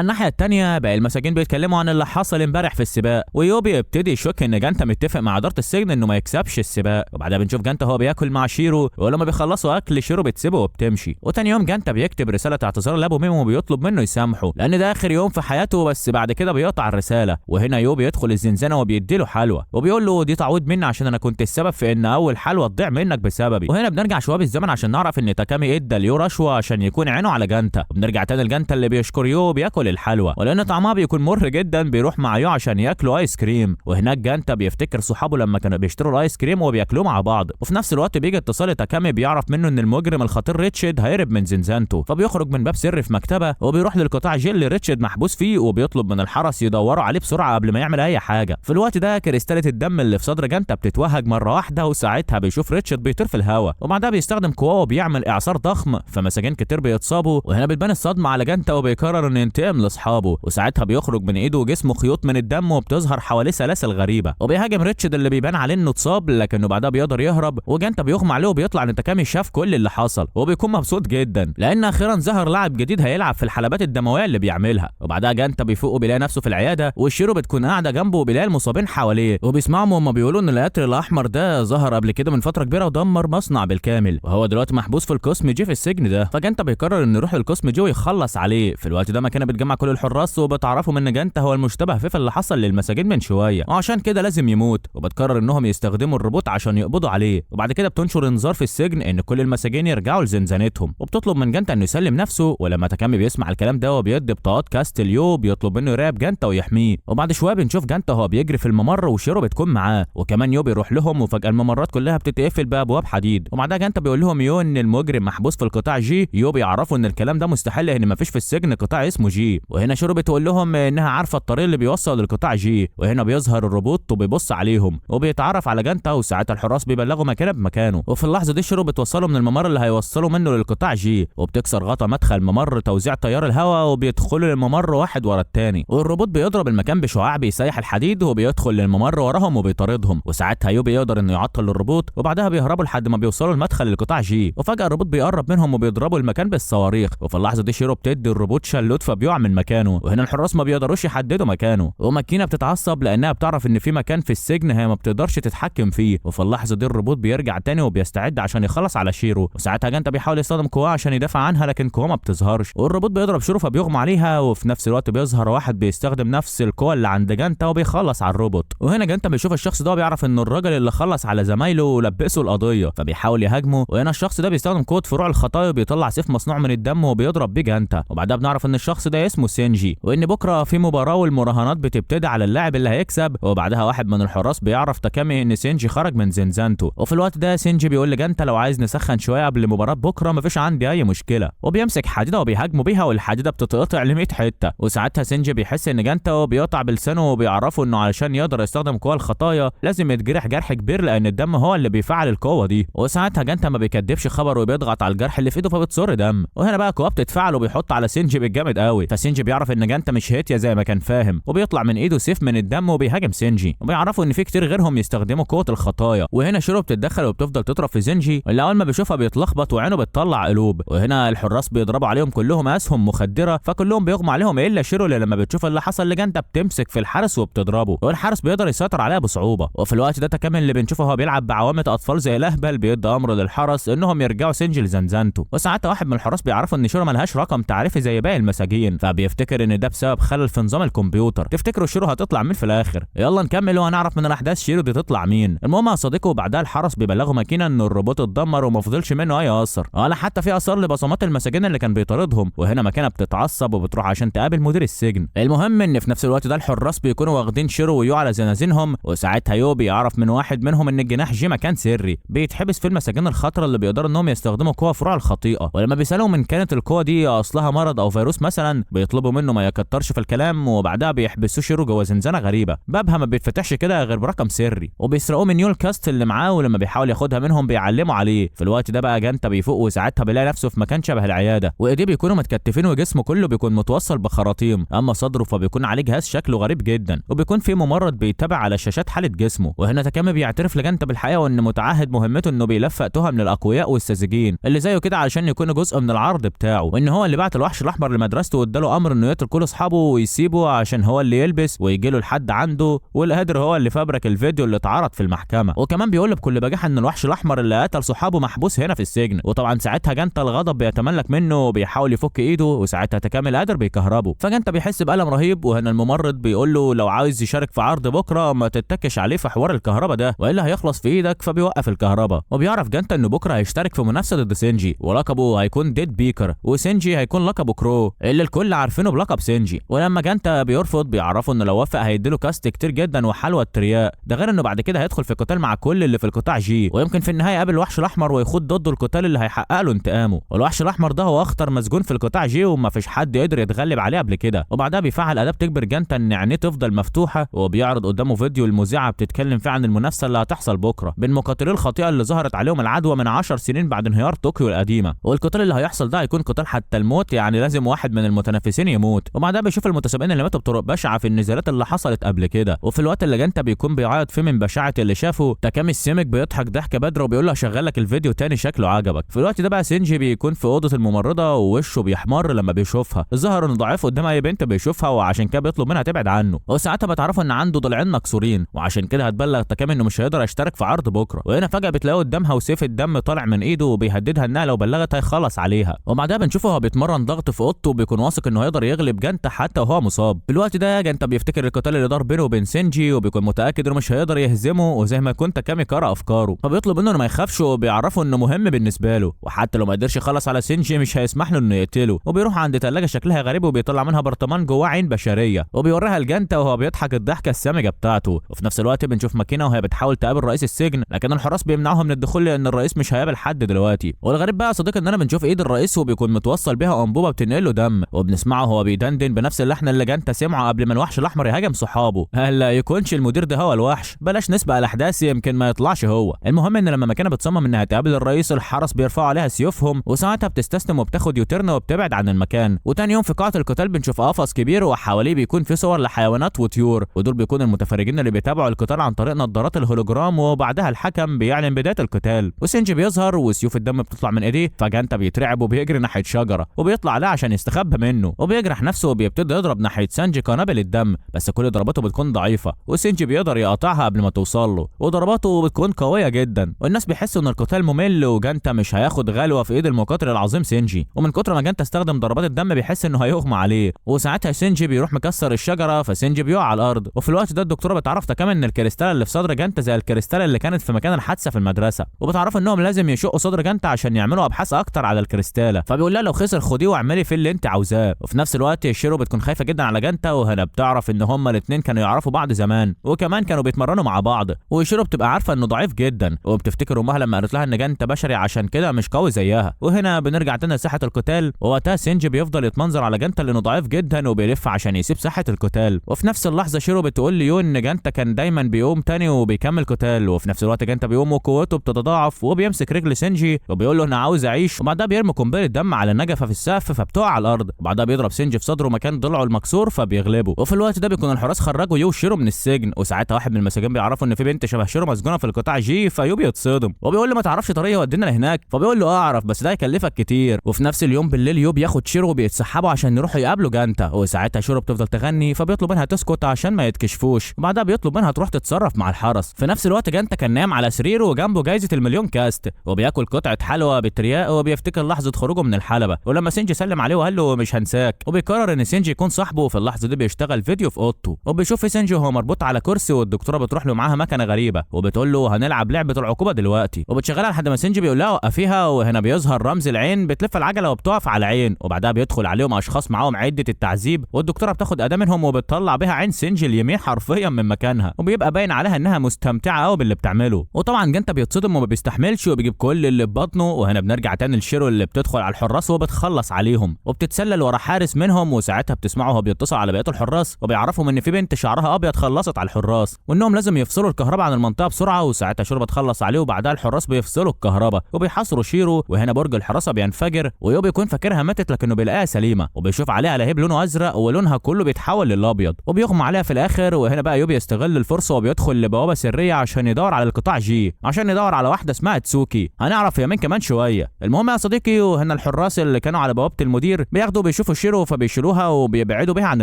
الناحيه الثانيه باقي المساجين بيتكلموا عن اللي حصل امبارح في السباق، ويوبي يبتدي يشك ان جانتا متفق مع اداره السجن انه ما يكسبش السباق. وبعدها بنشوف جانتا هو بياكل مع شيرو، ولما بيخلصوا اكل شيرو بتسيبه وبتمشي. وتاني يوم جانتا بيكتب رساله اعتذار لابو ميمو وبيطلب منه يسامحه لان ده اخر يوم في حياته، بس بعد كده بيقطع الرساله. وهنا يوبي يدخل الزنزانه وبيديله حلوى وبيقول له دي تعويض مني عشان انا كنت السبب في ان اول حلوى تضيع منك بسببي. وهنا بنرجع شويه بالزمن عشان نعرف ان تاكامي ادى ليو رشوه عشان يكون عينه على جانتا. وبنرجع تاني لجانتا اللي بيشكر يو بياكل الحلوى، ولان طعمها بيكون مر جدا بيروح مع يو عشان ياكلوا ايس كريم. وهناك جانتا بيفتكر صحابه لما كانوا بيشتروا الايس كريم وبياكلوه مع بعض. وفي نفس الوقت بيجي اتصال تاكامي بيعرف منه ان المجرم الخطير ريتشارد هيهرب من زنزانته، فبيخرج من باب سري في مكتبه وبيروح للقطاع جيل اللي ريتشارد محبوس فيه، وبيطلب من الحرس يدوروا عليه بسرعه قبل ما يعمل اي حاجه. في الوقت ده كريستاله الدم اللي في صدر جانتا بتتوهج مره واحده، وساعتها بيشوف ريتشارد بيطير في الهواء، وبعدها بيستخدم قواه وبيعمل اعصار ضخم فمساجين كتير بيتصابوا. وهنا بتبان الصدمه على جانتا وبيقرر انه ينتقم لاصحابه، وساعتها بيخرج من ايده وجسمه خيوط من الدم وبتظهر حواليه سلاسل غريبه، وبيهاجم ريتشارد اللي بيبان عليه انه اتصاب لكنه بعدها بيقدر يهرب. وجانتا بيغمى عليه وبيطلع ان تاكامي شاف كل اللي حصل، وبيكون مبسوط جدا لان اخيرا ظهر لاعب جديد هيلعب في الحلبات الدمويه اللي بيعملها. وبعدها جانتا بيفوق وبيلاقي نفسه في العياده، والشيرو بتكون قاعده جنبه وبيلاقي المصابين حواليه، وبيسمعهم وهم بيقولوا ان القطر الاحمر ده ظهر قبل كده من فتره كبيره ودمر مصنع بالكامل، وهو دلوقتي محبوس في القسم جي في السجن ده. فجانتا بيقرر انه يروح للقسم جي ويخلص عليه. في الوقت ده مكانه بتجمع كل الحراس وبتعرفهم ان جانتا هو المشتبه فيه في اللي حصل للمساجين من شويه، وعشان كده لازم يموت. وبتقرر انهم يستخدموا الروبوت عشان يقبضوا عليه. وبعد كده بتنشر انذار في السجن ان كل المساجين يرجعوا لزنزانتهم، وبتطلب من جانتا انه يسلم نفسه. ولما تاكامي بيسمع الكلام ده وبيدي بطاقات كاستليو بيطلب منه يراقب جانتا ويحميه. وبعد شويه بنشوف جانتا هو بيجري في الممر وشيرو بتكون معاه، وكمان يو بيروح لهم، وفجاه الممرات كلها بتتقفل بابواب حديد. وبعدها جانتا بيقول لهم يو ان المجرم محبوس في القطاع جي. يو بيعرفوا ان الكلام ده مستحيل لان مفيش في السجن قطاع اسمه جي. وهنا شيرو بتقول لهم انها عارفه الطريق اللي بيوصل للقطاع جي. وهنا بيظهر الروبوت وبيبص عليهم وبيتعرف على جانتا، وساعتها الحراس بيبلغوا مكانه بمكانه. وفي اللحظه دي شيرو بتوصله من الممر اللي هيوصلوا منه للقطاع جي، وبتكسر غطا مدخل ممر توزيع تيار الهواء وبيدخلوا للممر واحد ورا الثاني. والروبوت بيضرب المكان بشعاع بيسيح الحديد وبيدخل للممر وراهم وبيطاردهم. وساعتها يو بيقدر انه يعطل الروبوت، وبعدها بيهربوا لحد ما بيوصلوا المدخل للقطاع جي. وفجاه الروبوت بيقرب منهم وبيضربوا المكان بالصواريخ. وفي اللحظه دي شيرو بتدي الروبوت شلوت فبيقع من مكانه. وهنا الحراس ما بيقدروش يحددوا مكانه، وماكينه بتتعصب لانها بتعرف ان في مكان في السجن هي ما بتقدرش تتحكم فيه. وفي اللحظه دي الروبوت بيرجع تاني وبيستعد عشان يخلص على شيرو. وساعتها جانتا بيحاول يستخدم قواه عشان يدافع عنها لكن قواه ما بتظهرش، والروبوت بيضرب شيرو فبيغمى عليها. وفي نفس الوقت بيظهر واحد بيستخدم نفس القوه اللي عند جانتا وبيخلص على الروبوت. وهنا جانتا بيشوف الشخص ده وبيعرف ان الراجل اللي خلص على زمايله ولبسه القضيه، فبيحاول يهاجمه. وهنا الشخص ده بيستخدم قوه فروع الخطايا وبيطلع سيف مصنوع من الدم وبيضرب بيه جانتا. وبعدها بنعرف ان الشخص ده اسمه سينجي، وان بكره في مباراه والمراهنات بتبتدي على اللاعب اللي هيكسب. وبعدها واحد من الحراس بيعرف تاكامي ان سينجي خرج من زنزانته. وفي الوقت ده سينجي بيقول لجانتا لو عايز نسخن شويه قبل مباراه بكره مفيش عندي اي مشكله، وبيمسك حديده وبيهاجموا بيها والحديده بتتقطع ل 100 حته. وساعتها سينجي بيحس ان جانتا بيقطع بلسانه وبيعرفوا انه علشان يقدر يستخدم قوى الخطايا لازم يتجرح جرح كبير لان الدم هو اللي بيفعل القوه دي. وساعتها جانتا ما بيكدبش خبر وبيضغط على الجرح اللي في ايده فبتصر دم. وهنا بقى قوه بتتفعل وبيحط على سينجي بالجامد قوي، فسينجي بيعرف ان جانتا مش هيتيا زي ما كان فاهم، وبيطلع من ايده سيف من الدم وبيهاجم سينجي. وبيعرفوا ان في كتير غيرهم يستخدموا قوه الخطايا. وهنا شيرو بتتدخل وبتفضل تضرب في سينجي اللي اول ما بيشوفها بيتلخبط وعينه بتطلع قلوب. وهنا الحراس بيضربوا عليهم كلهم اسهم مخدره فكلهم بيغمى عليهم الا شيرو اللي لما بتشوف اللي حصل لجانتا بتمسك في الحارس وبتضربه، والحارس بيقدر يسيطر عليها بصعوبه. وفي الوقت ده تاكامي اللي بنشوفه هو بيلعب بعوامه اطفال زي الاهبل بيدي امر للحرس انهم يرجعوا سينجي لزنزانته. وساعتها واحد من الحراس بيعرفوا ان شيرو ملهاش رقم تعريفي زي باقي المساجين، فبيفتكر ان ده بسبب خلل في نظام الكمبيوتر. تفتكروا شيرو هتطلع مين في الاخر؟ يلا نكمل وهنعرف من الاحداث شيرو دي تطلع مين. المهم يا صديقي بعدها الحرس بيبلغوا ماكينه ان الروبوت اتدمر وما فضلش منه اي اثر، ولا حتى في اثار لبصمات المساجين اللي كان بيطاردهم. وهنا ماكينه بتتعصب وبتروح عشان تقابل مدير السجن. المهم ان في نفس الوقت ده الحراس بيكونوا واخدين شيرو ويو على زنازينهم، وساعتها يو بيعرف من واحد منهم ان الجناح جي مكان سري بيتحبس في المساجين الخطره اللي بيقدروا انهم يستخدموا قوه فروع الخطيئه. ولما بيسالهم ان كانت القوه دي اصلها مرض او فيروس مثلا بيطلبوا منه ما يكترش في الكلام، وبعدها بيحبسوه شيرو جوه زنزانه غريبه بابها ما بيتفتحش كده غير برقم سري، وبيسرقوه من يول كاست اللي معاه. ولما بيحاول ياخدها منهم بيعلموا عليه. في الوقت ده بقى جانتا بيفوق وساعتها بيلاقي نفسه في مكان شبه العياده، وايديه بيكونوا متكتفين وجسمه كله بيكون متوصل بخراطيم، اما صدره فبيكون عليه جهاز شكله غريب جدا، وبيكون في ممرض بيتابع على شاشات حاله جسمه. وهنا تاكامي بيعترف لجانتا بالحقيقه وان متعهد مهمته انه بيلفق تهم للاقوياء والساذجين اللي زيه كده علشان يكونوا جزء من العرض بتاعه. بتاعه، وان هو اللي بعت الوحش الاحمر لمدرسته واداله امر انه يقتل كل اصحابه ويسيبه عشان هو اللي يلبس ويجي له لحد عنده، والقادر هو اللي فبرك الفيديو اللي اتعرض في المحكمه. وكمان بيقول بكل بجاحه ان الوحش الاحمر اللي قتل صحابه محبوس هنا في السجن. وطبعا ساعتها جانتا الغضب بيتملك منه وبيحاول يفك ايده، وساعتها تكامل القادر بيكهربه. فجانتا بيحس بألم رهيب، وهنا الممرض بيقول له لو عاوز يشارك في عرض بكره ما تتكش عليه في حوار الكهرباء ده والا هيخلص في ايدك، فبيوقف الكهرباء. وبيعرف جانتا انه بكره هيشترك في منافسه ضد سينجي، ولقبه هيكون ديد بيكر، وسينجي هيكون لقبه كرو اللي الكل عارفينه بلقب سينجي. ولما جانتا بيرفض بيعرفوا انه لو وافق هيديله كاست كتير جدا وحلوى الترياق، ده غير انه بعد كده هيدخل في قتال مع كل اللي في القطاع جي، ويمكن في النهايه يقابل الوحش الاحمر ويخوض ضده القتال اللي هيحقق له انتقامه. والوحش الاحمر ده هو اخطر مسجون في القطاع جي وما فيش حد يقدر يتغلب عليه قبل كده. وبعدها بيفعل اداه تجبر جانتا ان عينيه تفضل مفتوحه، وبيعرض قدامه فيديو المذيعه بتتكلم فيه عن المنافسه اللي هتحصل بكره بين مقاتلي الخطيئه اللي ظهرت عليهم العدوى من 10 سنين بعد انهيار طوكيو القديمه. والقتال اللي هيحصل ده هيكون قتال حتى الموت، يعني لازم واحد من المتنافسين يموت. وبعدها بيشوف المتسابقين اللي ماتوا بطرق بشعه في النزالات اللي حصلت قبل كده. وفي الوقت اللي جانتا بيكون بيعيط فيه من بشاعه اللي شافه، تاكامي السمك بيضحك ضحكه بدر وبيقول له هشغل لك الفيديو تاني شكله عجبك. في الوقت ده بقى سينجي بيكون في اوضه الممرضه ووشه بيحمر لما بيشوفها، الظاهر انه ضعيف قدام اي بنت بيشوفها وعشان كده بيطلب منها تبعد عنه. وساعتها بتعرفوا ان عنده ضلعين مكسورين، وعشان كده هتبلغ تاكامي انه مش هيقدر يشترك في عرض بكره. وهنا فجاه بتلاقيه قدامها وسيف الدم طالع من ايده وبيهددها انها لو بلغت هيخلص عليها. وبعدها بنشوفه هو بيتمرن ضغط في اوضته وبيكون واثق انه هيقدر يغلب جانتا حتى وهو مصاب. في الوقت ده جانتا بيفتكر القتال اللي دار بينه وبين سينجي وبيكون متاكد انه مش هيقدر يهزمه، وزي ما يكون تاكامي قرأ افكاره فبيطلب منه انه ما يخافش وبيعرفه انه مهم بالنسبه له، وحتى لو ما قدرش يخلص على سينجي مش هيسمح له انه يقتله. وبيروح عند ثلاجه شكلها غريب وبيطلع منها برطمان جواه عين بشريه وبيوريها لجانتا وهو بيضحك الضحكه السامجه بتاعته. وفي نفس الوقت بنشوف ماكينه وهي بتحاول تقابل رئيس السجن، لكن الحراس بيمنعوها من الدخول لان الرئيس مش هيقابل حد دلوقتي. والغريب بقى يا صديقي اننا بنشوف ايد الرئيس وبيكون متوصل بيها انبوبه بتنقل له دم، وبنسمعه هو بيدندن بنفس اللحن اللي جانتا سمعه قبل ما الوحش الاحمر يهاجم صحابه. هلا يكونش المدير ده هو الوحش، بلاش نسبق الاحداث يمكن ما يطلعش هو. المهم ان لما ماكينه بتصمم انها تقابل الرئيس الحرس بيرفعوا عليها سيوفهم، وساعتها بتستسلم وبتاخد يوتيرن وبتبعد عن المكان. وتاني يوم في قاعه القتال بنشوف قفص كبير وحواليه بيكون في صور لحيوانات وطيور، ودول بيكون المتفرجين اللي بيتابعوا القتال عن طريق نظارات الهولوجرام. وبعدها الحكم بيعلن بدايه القتال وسينجي بيظهر وسيوف الدم بتطلع من ايديه، فجانتا بيترعب وبيجري ناحيه شجره وبيطلع عليها عشان يستخبى منه، وبيجرح نفسه وبيبتدي يضرب ناحيه سانجي قنابل الدم، بس كل ضرباته بتكون ضعيفه وسينجي بيقدر يقطعها قبل ما توصل له، وضرباته بتكون قويه جدا. والناس بيحسوا ان القتال ممل وجانتا مش هياخد غلوه في ايد المقاتل العظيم سينجي، ومن كتر ما جانتا استخدم ضربات الدم بيحس انه هيغمى عليه. وساعتها سينجي بيروح مكسر الشجره فسينجي بيقع على الارض. وفي الوقت ده الدكتوره بتعرف كمان ان الكريستاله اللي في صدر جانتا زي الكريستاله اللي كانت في مكان الحادثه في المدرسه، وبتعرف انهم لازم يشقوا صدر جانتا عشان يعملوا ابحاث اكتر على الكريستاله، فبيقول لها لو خسر خديه واعملي فيه اللي انت عاوزاه. وفي نفس الوقت شيرو بتكون خايفه جدا على جانتا، وهنا بتعرف ان هما الاثنين كانوا يعرفوا بعض زمان وكمان كانوا بيتمرنوا مع بعض. وشيرو بتبقى عارفه انه ضعيف جدا وبتفتكر امها لما قالت لها ان جانتا بشري عشان كده مش قوي زيها. وهنا بنرجع تاني لساحه القتال، ووقتها سينجي بيفضل يتمنظر على جانتا لانه ضعيف جدا وبيلف عشان يسيب ساحه القتال. وفي نفس اللحظه شيرو بتقول ليون ان جانتا كان دايما بيقوم تاني وبيكمل قتال، وفي نفس الوقت جانتا بيقوم وقوته بتتضاعف وبيمسك رجل سينجي وبيقول له انا عاوز اعيش، وبعدها بيرمي قنبله دم على النجفه في السقف فبتقع على الارض، وبعدها بيضرب سينجي في صدره مكان ضلعه المكسور فبيغلبه. وفي الوقت ده بيكون الحراس خرجوا يو وشيرو من السجن، وساعتها واحد من المساجين بيعرفوا ان في بنت شبه شيرو مسجونه في القطاع جي، فيو بيتصدم وبيقول له ما تعرفش طريق يودينا لهناك، فبيقول له اعرف بس ده هيكلفك كتير. وفي نفس اليوم بالليل يو بياخد شيرو وبيتسحبوا عشان يروحوا يقابلوا جانتا، وساعتها شيرو بتفضل تغني فبيطلب منها تسكت عشان ما يتكشفوش، وبعدها بيطلب منها تروح تتصرف مع الحرس. في نفس الوقت جانتا كان نايم على سريره وجنبه جايزه المليون كاست وبياكل قطعه حلوى بالترياق وبيفتكر لحظه خروجه من الحلبه، ولما سينجي سلم عليه وقال له مش هنساك، وبيقرر ان سينجي يكون صاحبه. وفي اللحظه دي بيشتغل فيديو في اوضته وبيشوف في سينجي وهو مربوط على كرسي، والدكتوره بتروح له معاها مكنه غريبه وبتقول له هنلعب لعبه العقوبه دلوقتي، وبتشغلها لحد ما سينجي بيقول لها وقفيها. وهنا بيظهر رمز العين بتلف العجله وبتقف على عين، وبعدها بيدخل عليهم اشخاص معاهم عده التعذيب، والدكتوره بتاخد اداه منهم وبتطلع بيها عين سينجي اليمين حرفيا من مكانها، وبيبقى باين عليها انها مستمتعه قوي باللي بتعمله. وطبعا جانتا بيتصدم وما بيستحملش وبيجيب كل اللي في بطنه. وهنا بنرجع تاني لشيرو اللي بتدخل على الحراس وبتخلص عليهم وبتتسلل ورا حارس منهم، وساعتها بتسمعه وهو بيتصل على بقيه الحراس وبيعرفهم ان في بنت شعرها ابيض خلصت على الحراس وانهم لازم يفصلوا الكهرباء عن المنطقه بسرعه. وساعتها شيرو بتخلص عليه وبعدها الحراس بيفصلوا الكهرباء وبيحاصروا شيرو. وهنا برج الحراسه بينفجر ويو بيكون فاكرها ماتت لكنه بيلاقيها سليمه، وبيشوف عليها لهيب لونه ازرق ولونها كله بيتحول للابيض وبيغمى عليها في الاخر. وهنا بقى يو بيستغل الفرصه وبيدخل لبوابه سريه عشان يدور على القطاع جي، عشان يدور على واحده اسمها تسوكي، هنعرف هي مين كمان شويه. المهم يا صديقي وهنا الحراس الحراس اللي كانوا على بوابه المدير بياخدوا بيشوفوا شيرو فبيشيلوها وبيبعدوا بيها عن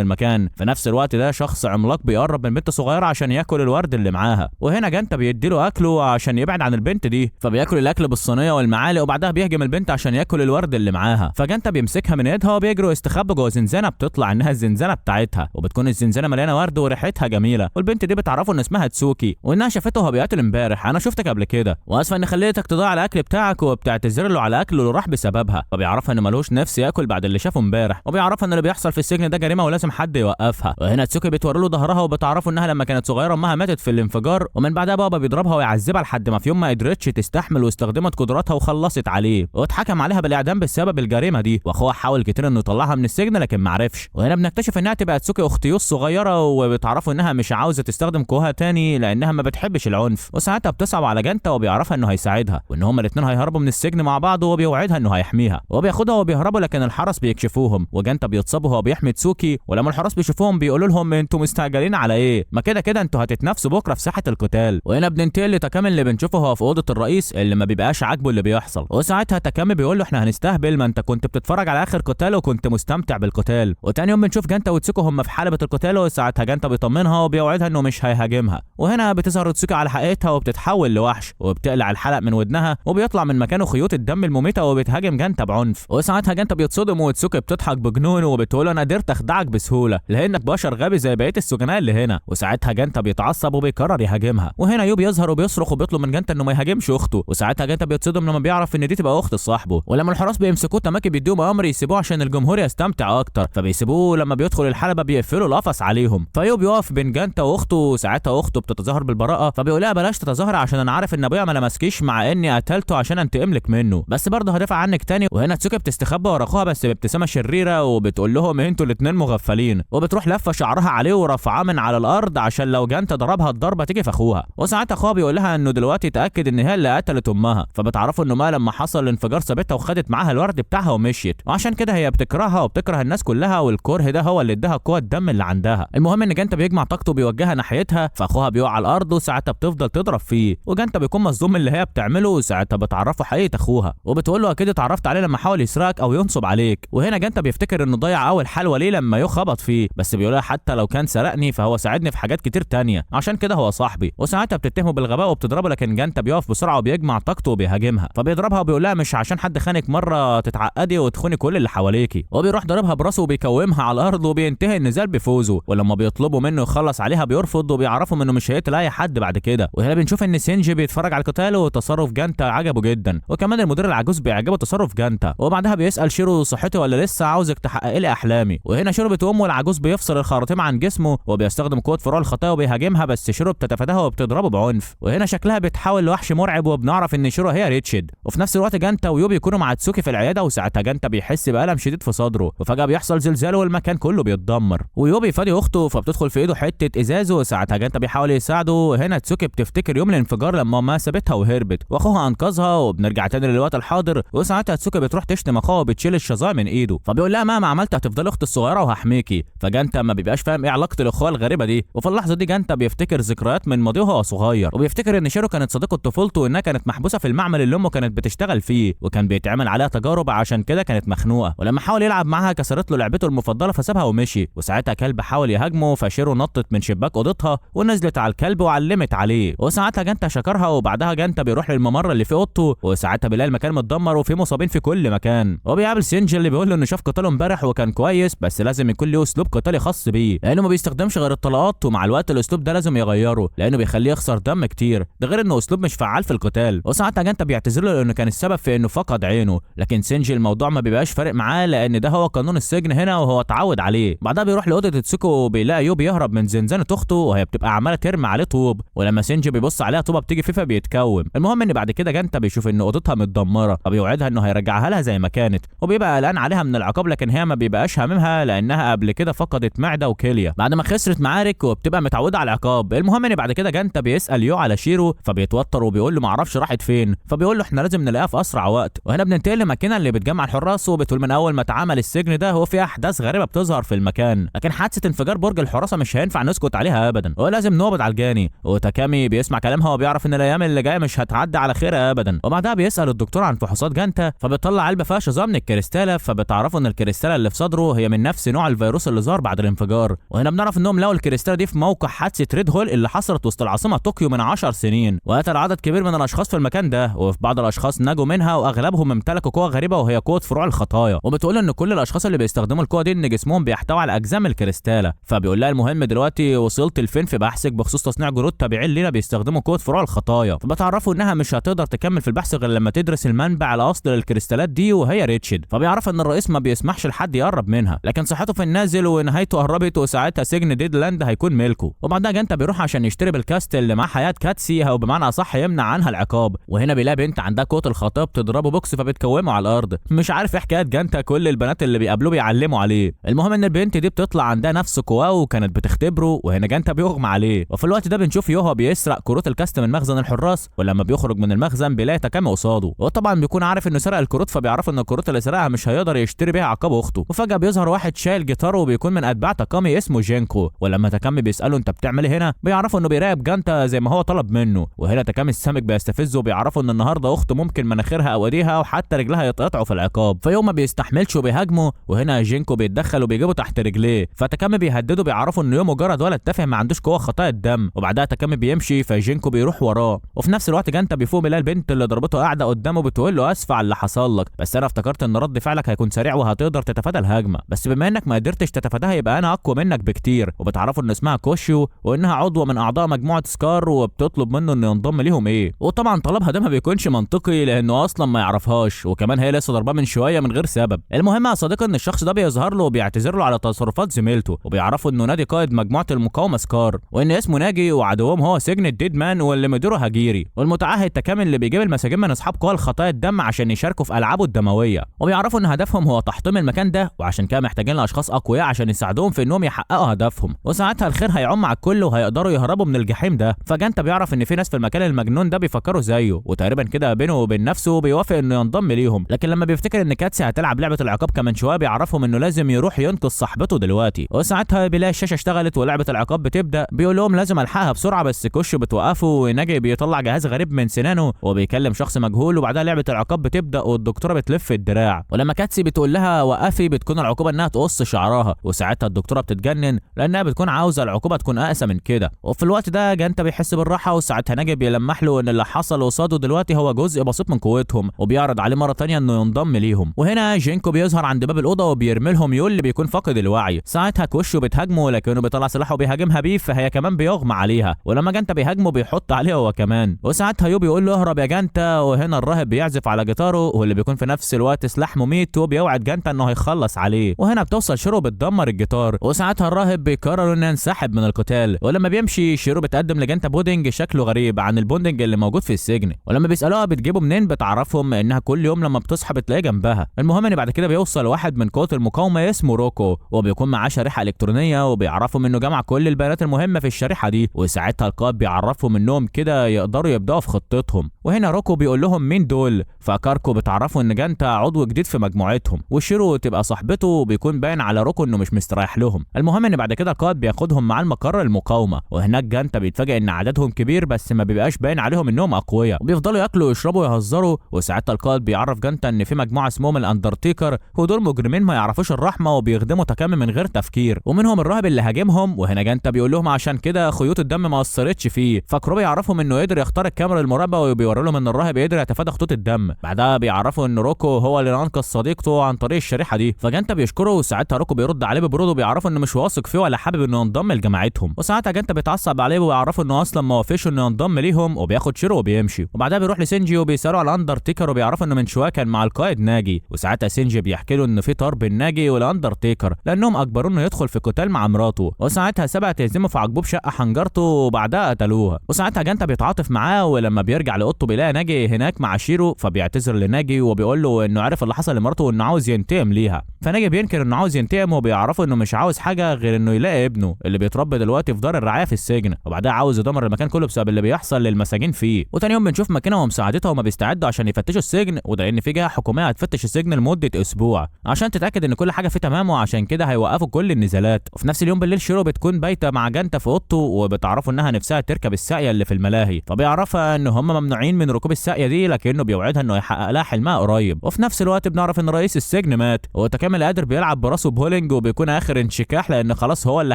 المكان. في نفس الوقت ده شخص عملاق بيقرب من بنت صغيره عشان ياكل الورد اللي معاها، وهنا جانتا بيديله اكله عشان يبعد عن البنت دي، فبياكل الاكل بالصينيه والمعالق وبعدها بيهجم البنت عشان ياكل الورد اللي معاها. فجانتا بيمسكها من ايدها وبيجروا يستخبوا جوه زنزانه بتطلع انها الزنزانه بتاعتها، وبتكون الزنزانه مليانه ورد وريحتها جميله، والبنت دي بتعرفه ان اسمها تسوكي وانها شافته وهو بيقتل امبارح. انا شفتك قبل كده واسفه ان خليتك تضيع الاكل بتاعك، وبتعتذر له على اكله اللي راح بسببها. فبيعرفها ان ملوش نفس ياكل بعد اللي شافه امبارح، وبيعرفها ان اللي بيحصل في السجن ده جريمه ولازم حد يوقفها. وهنا تسوكي بتوري له ظهرها وبتعرفه انها لما كانت صغيره امها ماتت في الانفجار، ومن بعدها بابا بيضربها ويعذبها لحد ما في يوم ما قدرتش تستحمل واستخدمت قدراتها وخلصت عليه، واتحكم عليها بالاعدام بسبب الجريمه دي. واخوها حاول كتير انه يطلعها من السجن لكن ما عرفش. وهنا بنكتشف انها تبقى تسوكي اخت يوس صغيره، وبتعرفوا انها مش عاوزه تستخدم قواها تاني لانها ما بتحبش العنف. وساعتها بتصعب على جانتا وبيعرفها انه هيساعدها وان هما الاثنين هيهربوا من السجن مع بعض، وبيوعدها انه هيحميها وبياخدها وبيهربوا، لكن الحرس بيكشفوهم وجانتا بيتصابوا وهو بيحمي تسوكي. ولما الحراس بيشوفوهم بيقولوا لهم انتوا مستعجلين على ايه؟ ما كده انتوا هتتنافسوا بكره في ساحه القتال. وهنا بننتقل لتاكامي اللي بنشوفه هو في اوضه الرئيس اللي ما بيبقاش عاجبه اللي بيحصل، وساعتها تاكامي بيقول له احنا هنستهبل، ما انت كنت بتتفرج على اخر قتال وكنت مستمتع بالقتال. وتاني يوم بنشوف جانتا وتسوكي هم في حلبة القتال، وساعتها جانتا بيطمنها وبيوعدها انه مش هيهاجمها. وهنا بتظهر تسوكي على حقيقتها وبتتحول لوحش وبتقلع الحلق من ودنها وبيطلع من مكانه خيوط الدم المميته وبتهاجم جانتا بعنف. وساعتها جانتا بيتصدم وتسوكي بتضحك بجنون وبتقول انا قدرت اخدعك بسهوله لانك بشر غبي زي بقيه السجناء اللي هنا. وساعتها جانتا بيتعصب وبيقرر يهاجمها، وهنا يو بيظهر وبيصرخ وبيطلب من جانتا انه ما يهاجمش اخته. وساعتها جانتا بيتصدم لما بيعرف ان دي تبقى اخت صاحبه. ولما الحراس بيمسكوه تماكي بيديهم امر يسيبوه عشان الجمهور يستمتع اكتر، فبيسيبوه. لما بيدخل الحلبه بيقفلوا القفص عليهم، فيو بيقف بين جانتا واخته. وساعتها اخته بتتظاهر بالبراءه فبيقول لها بلاش تتظاهري عشان انا عارف ان ابويا ما لمسكيش مع اني قتلته عشان انتقم لك منه، بس برضه هدافع عنك تاني. وهنا تسوكي بتستخبى ورا اخوها بس بابتسامه شريره وبتقول لهم انتوا الاثنين مغفلين، وبتروح لفه شعرها عليه ورافعاه من على الارض عشان لو جانتا ضربها الضربه تيجي في اخوها. وساعتها اخوها بيقول لها انه دلوقتي اتاكد ان هي اللي قتلت امها، فبتعرفوا انه ما لما حصل الانفجار سابتها وخدت معاها الورد بتاعها ومشيت، وعشان كده هي بتكرهها وبتكره الناس كلها، والكره ده هو اللي اداها قوه الدم اللي عندها. المهم ان جانتا بيجمع طاقته وبيوجهها ناحيتها، فاخوها بيقع على الارض وساعتها بتفضل تضرب فيه، وجانتا بيكون مصدوم من اللي هي بتعمله. وساعتها بتعرفه حقيقه اخوها وبتقول له اكيد اتعرفت عليه لما حاول يسرقك او ينصب عليك. وهنا جانتا بيفتكر انه ضيع اول حلوه ليه لما يو خبط فيه، بس بيقولها حتى لو كان سرقني فهو ساعدني في حاجات كتير تانية عشان كده هو صاحبي. وساعتها بتتهمه بالغباء وبتضربه، لكن جانتا بيقف بسرعه وبيجمع طاقته وبيهاجمها، فبيضربها وبيقول لها مش عشان حد خانك مره تتعقدي وتخوني كل اللي حواليكي، وبيروح ضربها براسه وبيكومها على الارض وبينتهي النزال بفوزه. ولما بيطلبوا منه يخلص عليها بيرفض وبيعرفوا انه مش هيقتل اي حد بعد كده. وهنا بنشوف ان سينجي بيتفرج على القتال وتصرف جانتا عجبه جدا، وكمان المدير العجوز بيعجبه تصرف جانتا. وبعدها بيسال شيرو صحتي ولا لسه عاوزك تحققي لي احلامي. وهنا شيرو بتقوم والعجوز بيفصل الخراطيم عن جسمه وبيستخدم قوه فروع الخطايا وبيهاجمها، بس شيرو بتتفاداها وبتضربه بعنف. وهنا شكلها بيتحول لوحش مرعب وبنعرف ان شيرو هي ريتشد. وفي نفس الوقت جانتا ويو بيكونوا مع تسوكي في العياده، وساعتها جانتا بيحس بألم شديد في صدره، وفجاه بيحصل زلزال والمكان كله بيتدمر، ويو بيفادي اخته فبتدخل في ايده حته ازاز، وساعتها جانتا بيحاول يساعده. وهنا تسوكي بتفتكر يوم الانفجار لما ما سابتها وهربت واخوها انقذها، وبنرجع تاني للوقت الحاضر. وساعتها تسوكي بتروح تشتم اخوها وبتشيل الشظايا من ايده، فبيقول لها مهما عملت هتفضلي اختي الصغيره وهحميكي. فجانتا ما بيبقاش فاهم ايه علاقه الاخوه الغريبه دي. وفي اللحظه دي جانتا بيفتكر ذكريات من ماضيه وهو صغير، وبيفتكر ان شيرو كانت صديقه طفولته وانها كانت محبوسه في المعمل اللي امه كانت بتشتغل فيه، وكان بيتعمل عليها تجارب عشان كده كانت مخنوقه. ولما حاول يلعب معاها كسرت له لعبته المفضله فسابها ومشي. وساعتها كلب حاول يهاجمه فشيرو نطت من شباك اوضتها ونزلت على الكلب وعلمت عليه. وساعتها جانتا شكرها، وبعدها جانتا بيروح للممر اللي في اوضته، وساعتها بيلاقي المكان متدمر وفيه مصابين في كل مكان. وبيقابل سينجي اللي بيقول له انه شاف قتاله امبارح وكان كويس، بس لازم يكون له اسلوب قتالي خاص بيه لانه ما بيستخدمش غير الطلقات، ومع الوقت الاسلوب ده لازم يغيره لانه بيخليه يخسر دم كتير، ده غير انه اسلوب مش فعال في القتال. وساعتها جانتا بيعتذر له لانه كان السبب في انه فقد عينه، لكن سينجي الموضوع ما بيبقاش فارق معاه لان ده هو قانون السجن هنا وهو اتعود عليه. بعدها بيروح لاوضه تسوكو وبيلاقي يو بيهرب من زنزانه اخته وهي بتبقى عماله ترمي عليه طوب، ولما سينجي بيبص عليها طوبه بتيجي فيه فبيتكوم. المهم ان بعد كده جانتا بيشوف ان اوضتها متدمره فبيوعدها انه هيرجعها لها زي ما كانت، وبيبقى قلقان عليها من العقاب، لكن هي ما بيبقاش هاممها لانها قبل كده فقدت معده وكليه بعد ما خسرت معارك وبتبقى متعوده على العقاب. المهم ان بعد كده جانتا بيسال يو على شيرو فبيتوتر وبيقول له ما اعرفش راحت فين، فبيقول له احنا لازم نلاقيها في اسرع وقت. وهنا بننتقل لمكينه اللي بتجمع الحراس، وبتقول من اول ما اتعمل السجن ده هو في احداث غريبه بتظهر في المكان، لكن حادثه انفجار برج الحراسه مش هينفع نسكت عليها ابدا ولازم نقبض على الجاني. وتاكامي بيسمع كلامها وبيعرف ان الايام اللي جايه مش هتعدي على خير ابدا. وبعدها بيسال الدكتور عن فحوصات جانتا فبيطلع بتطلع علبه فيها شظايا من الكريستاله، فبتعرفوا ان الكريستاله اللي في صدره هي من نفس نوع الفيروس اللي ظهر بعد الانفجار. وهنا بنعرف انهم لقوا الكريستاله دي في موقع حادثه ريد هول اللي حصلت وسط العاصمه طوكيو من 10 سنين، وقتل عدد كبير من الاشخاص في المكان ده، وفي بعض الاشخاص نجوا منها واغلبهم امتلكوا قوه غريبه وهي قوه فروع الخطايا. وبتقول ان كل الاشخاص اللي بيستخدموا القوه دي ان جسمهم بيحتوي على اجزاء الكريستاله. فبيقول لها المهم دلوقتي وصلت لفين في بحثك بخصوص تصنيع جنود تابعين لينا بيستخدموا قوه فروع الخطايا. فبتعرفوا انها مش هتقدر تكمل في البحث غير لما تدرس المنبع الاصلي للكريستالات دي وهي ريتشارد. فبيعرف ان الرئيس ما بيسمحش لحد يقرب منها، لكن صحته في النازل ونهايته قربت، وساعتها سجن ديدلاند هيكون ملكه. وبعدها جانتا بيروح عشان يشتري بالكاست اللي مع حياه كاتسي، او بمعنى اصح يمنع عنها العقاب. وهنا بيلاقي بنت عندها قوه الخطاب بتضربه بوكس فبتكومه على الارض. مش عارف ايه حكايه جانتا، كل البنات اللي بيقابلوه بيعلموا عليه. المهم ان البنت دي بتطلع عندها نفس قواه وكانت بتختبره، وهنا جانتا بيغمى عليه. وفي الوقت ده بنشوف يوها بيسرق كروت الكاست من مخزن الحراس، ولما بيخرج من المخزن بيلاقي تاكامي قصاده، وطبعا بيكون عارف انه سرق الكروت، فبيعرف ان الكروت اللي سرقها مش هيقدر يشتري بيها عقاب اخته. وفجاه بيظهر واحد شايل جيتار وبيكون من اتباع تاكامي اسمه جينكو، ولما تاكامي بيساله انت بتعمل ايه هنا، بيعرفوا انه بيراقب جانتا زي ما هو طلب منه. وهنا تاكامي السمك بيستفزه وبيعرفوا ان النهارده اخته ممكن مناخيرها او ايديها او حتى رجلها يتقطعوا في العقاب، فيوم ما بيستحملش وبيهاجمه. وهنا جينكو بيتدخل وبيجيبه تحت رجليه، فتاكامي بيهدده، بيعرفوا انه يوم مجرد ولد تافه ما عندوش قوه خطايا الدم. وبعدها تاكامي بيمشي فجينكو بيروح وراه، وفي نفس الوقت جانتا بيفوق بيلاقي البنت اللي ضربته قاعده قدامه بتقول له اسف على اللي حصل لك، بس انا افتكرت ان رد فعلك هيكون سريع وهتقدر تتفادى الهجمه، بس بما انك ما قدرتش تتفاداها يبقى انا اقوى منك بكتير. وبتعرفوا ان اسمها كوشيو وانها عضوه من اعضاء مجموعه سكار، وبتطلب منه انه ينضم ليهم وطبعا طلبها ده ما بيكونش منطقي لانه اصلا ما يعرفهاش، وكمان هي لسه ضرباه من شويه من غير سبب. المهم يا صديقي ان الشخص ده بيظهر له وبيعتذر له على تصرفات زميلته، وبيعرفوا انه نادي قائد مجموعه المقاومه سكار، وان اسمه ناجي وعدوهم هو سجن الديد مان واللي مديره هاجيري، والمتعهد تاكامي اللي بيجيب المساجين من اصحاب قوى الخطايا الدم عشان يشاركوا في العابه الدمويه. وبيعرفوا ان هدفهم هو تحطيم المكان ده، وعشان كده محتاجين لاشخاص اقوياء عشان يساعدوهم في انهم يحققوا هدفهم، وساعتها الخير هيعم على الكل وهيقدروا يهربوا من الجحيم ده. فجانتا بيعرف ان في ناس في المكان المجنون ده بيفكروا زيه، وتقريبا كده بينه وبين نفسه بيوافق انه ينضم ليهم، لكن لما بيفتكر ان كاتسي هتلعب لعبه العقاب كمان شويه بيعرفهم انه لازم يروح ينقذ صاحبته دلوقتي. وساعتها بيلاقي الشاشه اشتغلت ولعبه العقاب بتبدا، بيقول لهم لازم الحقها بسرعه، بس كوش بتوقفه، وناجي بيطلع جهاز غريب من سنانه وبيكلم شخص مجهول، وبعدها لعبه العقاب بتبدا والدكتوره بتلف الدراع، ولما كاتسي بتقول لها وقفي بتكون العقوبه انها تقص شعرها، وساعتها الدكتوره بتتجنن لانها بتكون عاوزه العقوبه تكون اقسى من كده. وفي الوقت ده جانتا بيحس بالراحه، وساعتها ناجي بيلمح له ان اللي حصل قصاده دلوقتي هو جزء بسيط من قوتهم، وبيعرض عليه مره ثانيه انه ينضم ليهم. وهنا جينكو بيظهر عند باب الاوضه وبيرمي لهم يول اللي بيكون فاقد الوعي، ساعتها كوشو بتهاجمه لكنه بيطلع سلاحه وبيهاجمها بيه، فهي كمان بيغمى عليها، ولما جانتا بيهاجمه بيحط عليه هو كمان، وساعتها يو بيقول له اهرب يا جانتا. وهنا الراهب بيعزف على جيتاره واللي بيكون في نفس الوقت سلاح مميت، وبيوعد جانتا انه هيخلص عليه. وهنا بتوصل شيرو بتدمر الجيتار، وساعتها الراهب بيقرر انه ينسحب من القتال، ولما بيمشي شيرو بتقدم لجانتا بودنج شكله غريب عن البودنج اللي موجود في السجن، ولما بيسالوها بتجيبه منين بتعرفهم انها كل يوم لما بتصحى بتلاقيه جنبها. المهم ان بعد كده بيوصل واحد من قوة المقاومه اسمه روكو، وبيكون معاه شريحه الكترونيه، وبيعرفهم انه جمع كل البيانات المهمه في الشريحه دي، وساعتها القائد بيعرفهم انهم كده يقدروا يبداوا في خطتهم. وهنا روكو بيقول لهم مين دول، فكاركو بتعرفوا ان جانتا عضو جديد في مجموعتهم، وشيرو تبقى صاحبته وبيكون باين على روكو انه مش مستريح لهم. المهم ان بعد كده القائد بياخدهم مع المقر المقاومه، وهناك جانتا بيتفاجئ ان عددهم كبير بس ما بيبقاش باين عليهم انهم اقوياء، وبيفضلوا ياكلوا ويشربوا ويهزروا. وساعتها القائد بيعرف جانتا ان في مجموعه اسمهم الاندرتيكر، ودول مجرمين ما يعرفوش الرحمه وبيخدموا تاكامي من غير تفكير، ومنهم الراهب اللي هاجمهم. وهنا جانتا بيقول لهم عشان كده خيوط الدم ما اثرتش فيه، فكرو بيعرفهم انه قدر يخترق كاميرا المراقبه، وبيوري لهم ان الراهب قدر يتفادى خطوط الدم. بعدها بيعرفوا ان روكو هو اللي انقذ صديقته عن طريق الشريحه دي، فجانتا بيشكره، وساعتها روكو بيرد عليه ببرود وبيعرفوا انه مش واثق فيه ولا حابب انه ينضم لجماعتهم. وساعتها جانتا بيتعصب عليه وبيعرفوا انه اصلا ما وافقش انه ينضم ليهم، وبياخد شيرو وبيمشي. وبعدها بيروح لسينجي وبيسالوا على اندرتيكر، وبيعرفوا انه من شويه كان مع القائد ناجي، وساعتها سينجي بيحكي له ان في طار بين ناجي والاندرتيكر لانهم اجبروه انه يدخل في قتال مع مراته، وساعتها سبق تهزمه في عقبوب شقه حنجرته وبعدها قتلوها. وساعتها جانتا بيتعاطف معاه، ولما بيرجع لاوضته بيلاقي ناجي هناك مع شيرو، فبيعتذر لناجي وبيقول له انه عارف اللي حصل لمراته وانه عاوز ينتقم ليها. فناجي بينكر انه عاوز ينتقم، وبيعرفوا انه مش عاوز حاجه غير انه يلاقي ابنه اللي بيتربى دلوقتي في دار الرعايه في السجن، وبعدها عاوز يدمر المكان كله بسبب اللي بيحصل للمساجين فيه. وتاني يوم بنشوف ماكينه ومساعدتها وما بيستعدوا عشان يفتشوا السجن، وده ان في جهه حكوميه هتفتش السجن لمده اسبوع عشان تتاكد ان كل حاجه فيه تمام، وعشان كده هيوقفوا كل النزالات. وفي نفس اليوم بالليل شيرو بتكون بايته مع جانتا في اوضته، وبتعرفوا انها نفسها تركب الساقيه اللي في الملاهي، فبيعرفها ان هم ممنوعين من ركوب الساقيه دي، لكنه بيوعدها انه يحقق لها حلمها قريب. وفي نفس الوقت بنعرف ان رئيس السجن مات، وتكامل قادر بيلعب براسه بولينج وبيكون اخر انشكاح لان خلاص هو اللي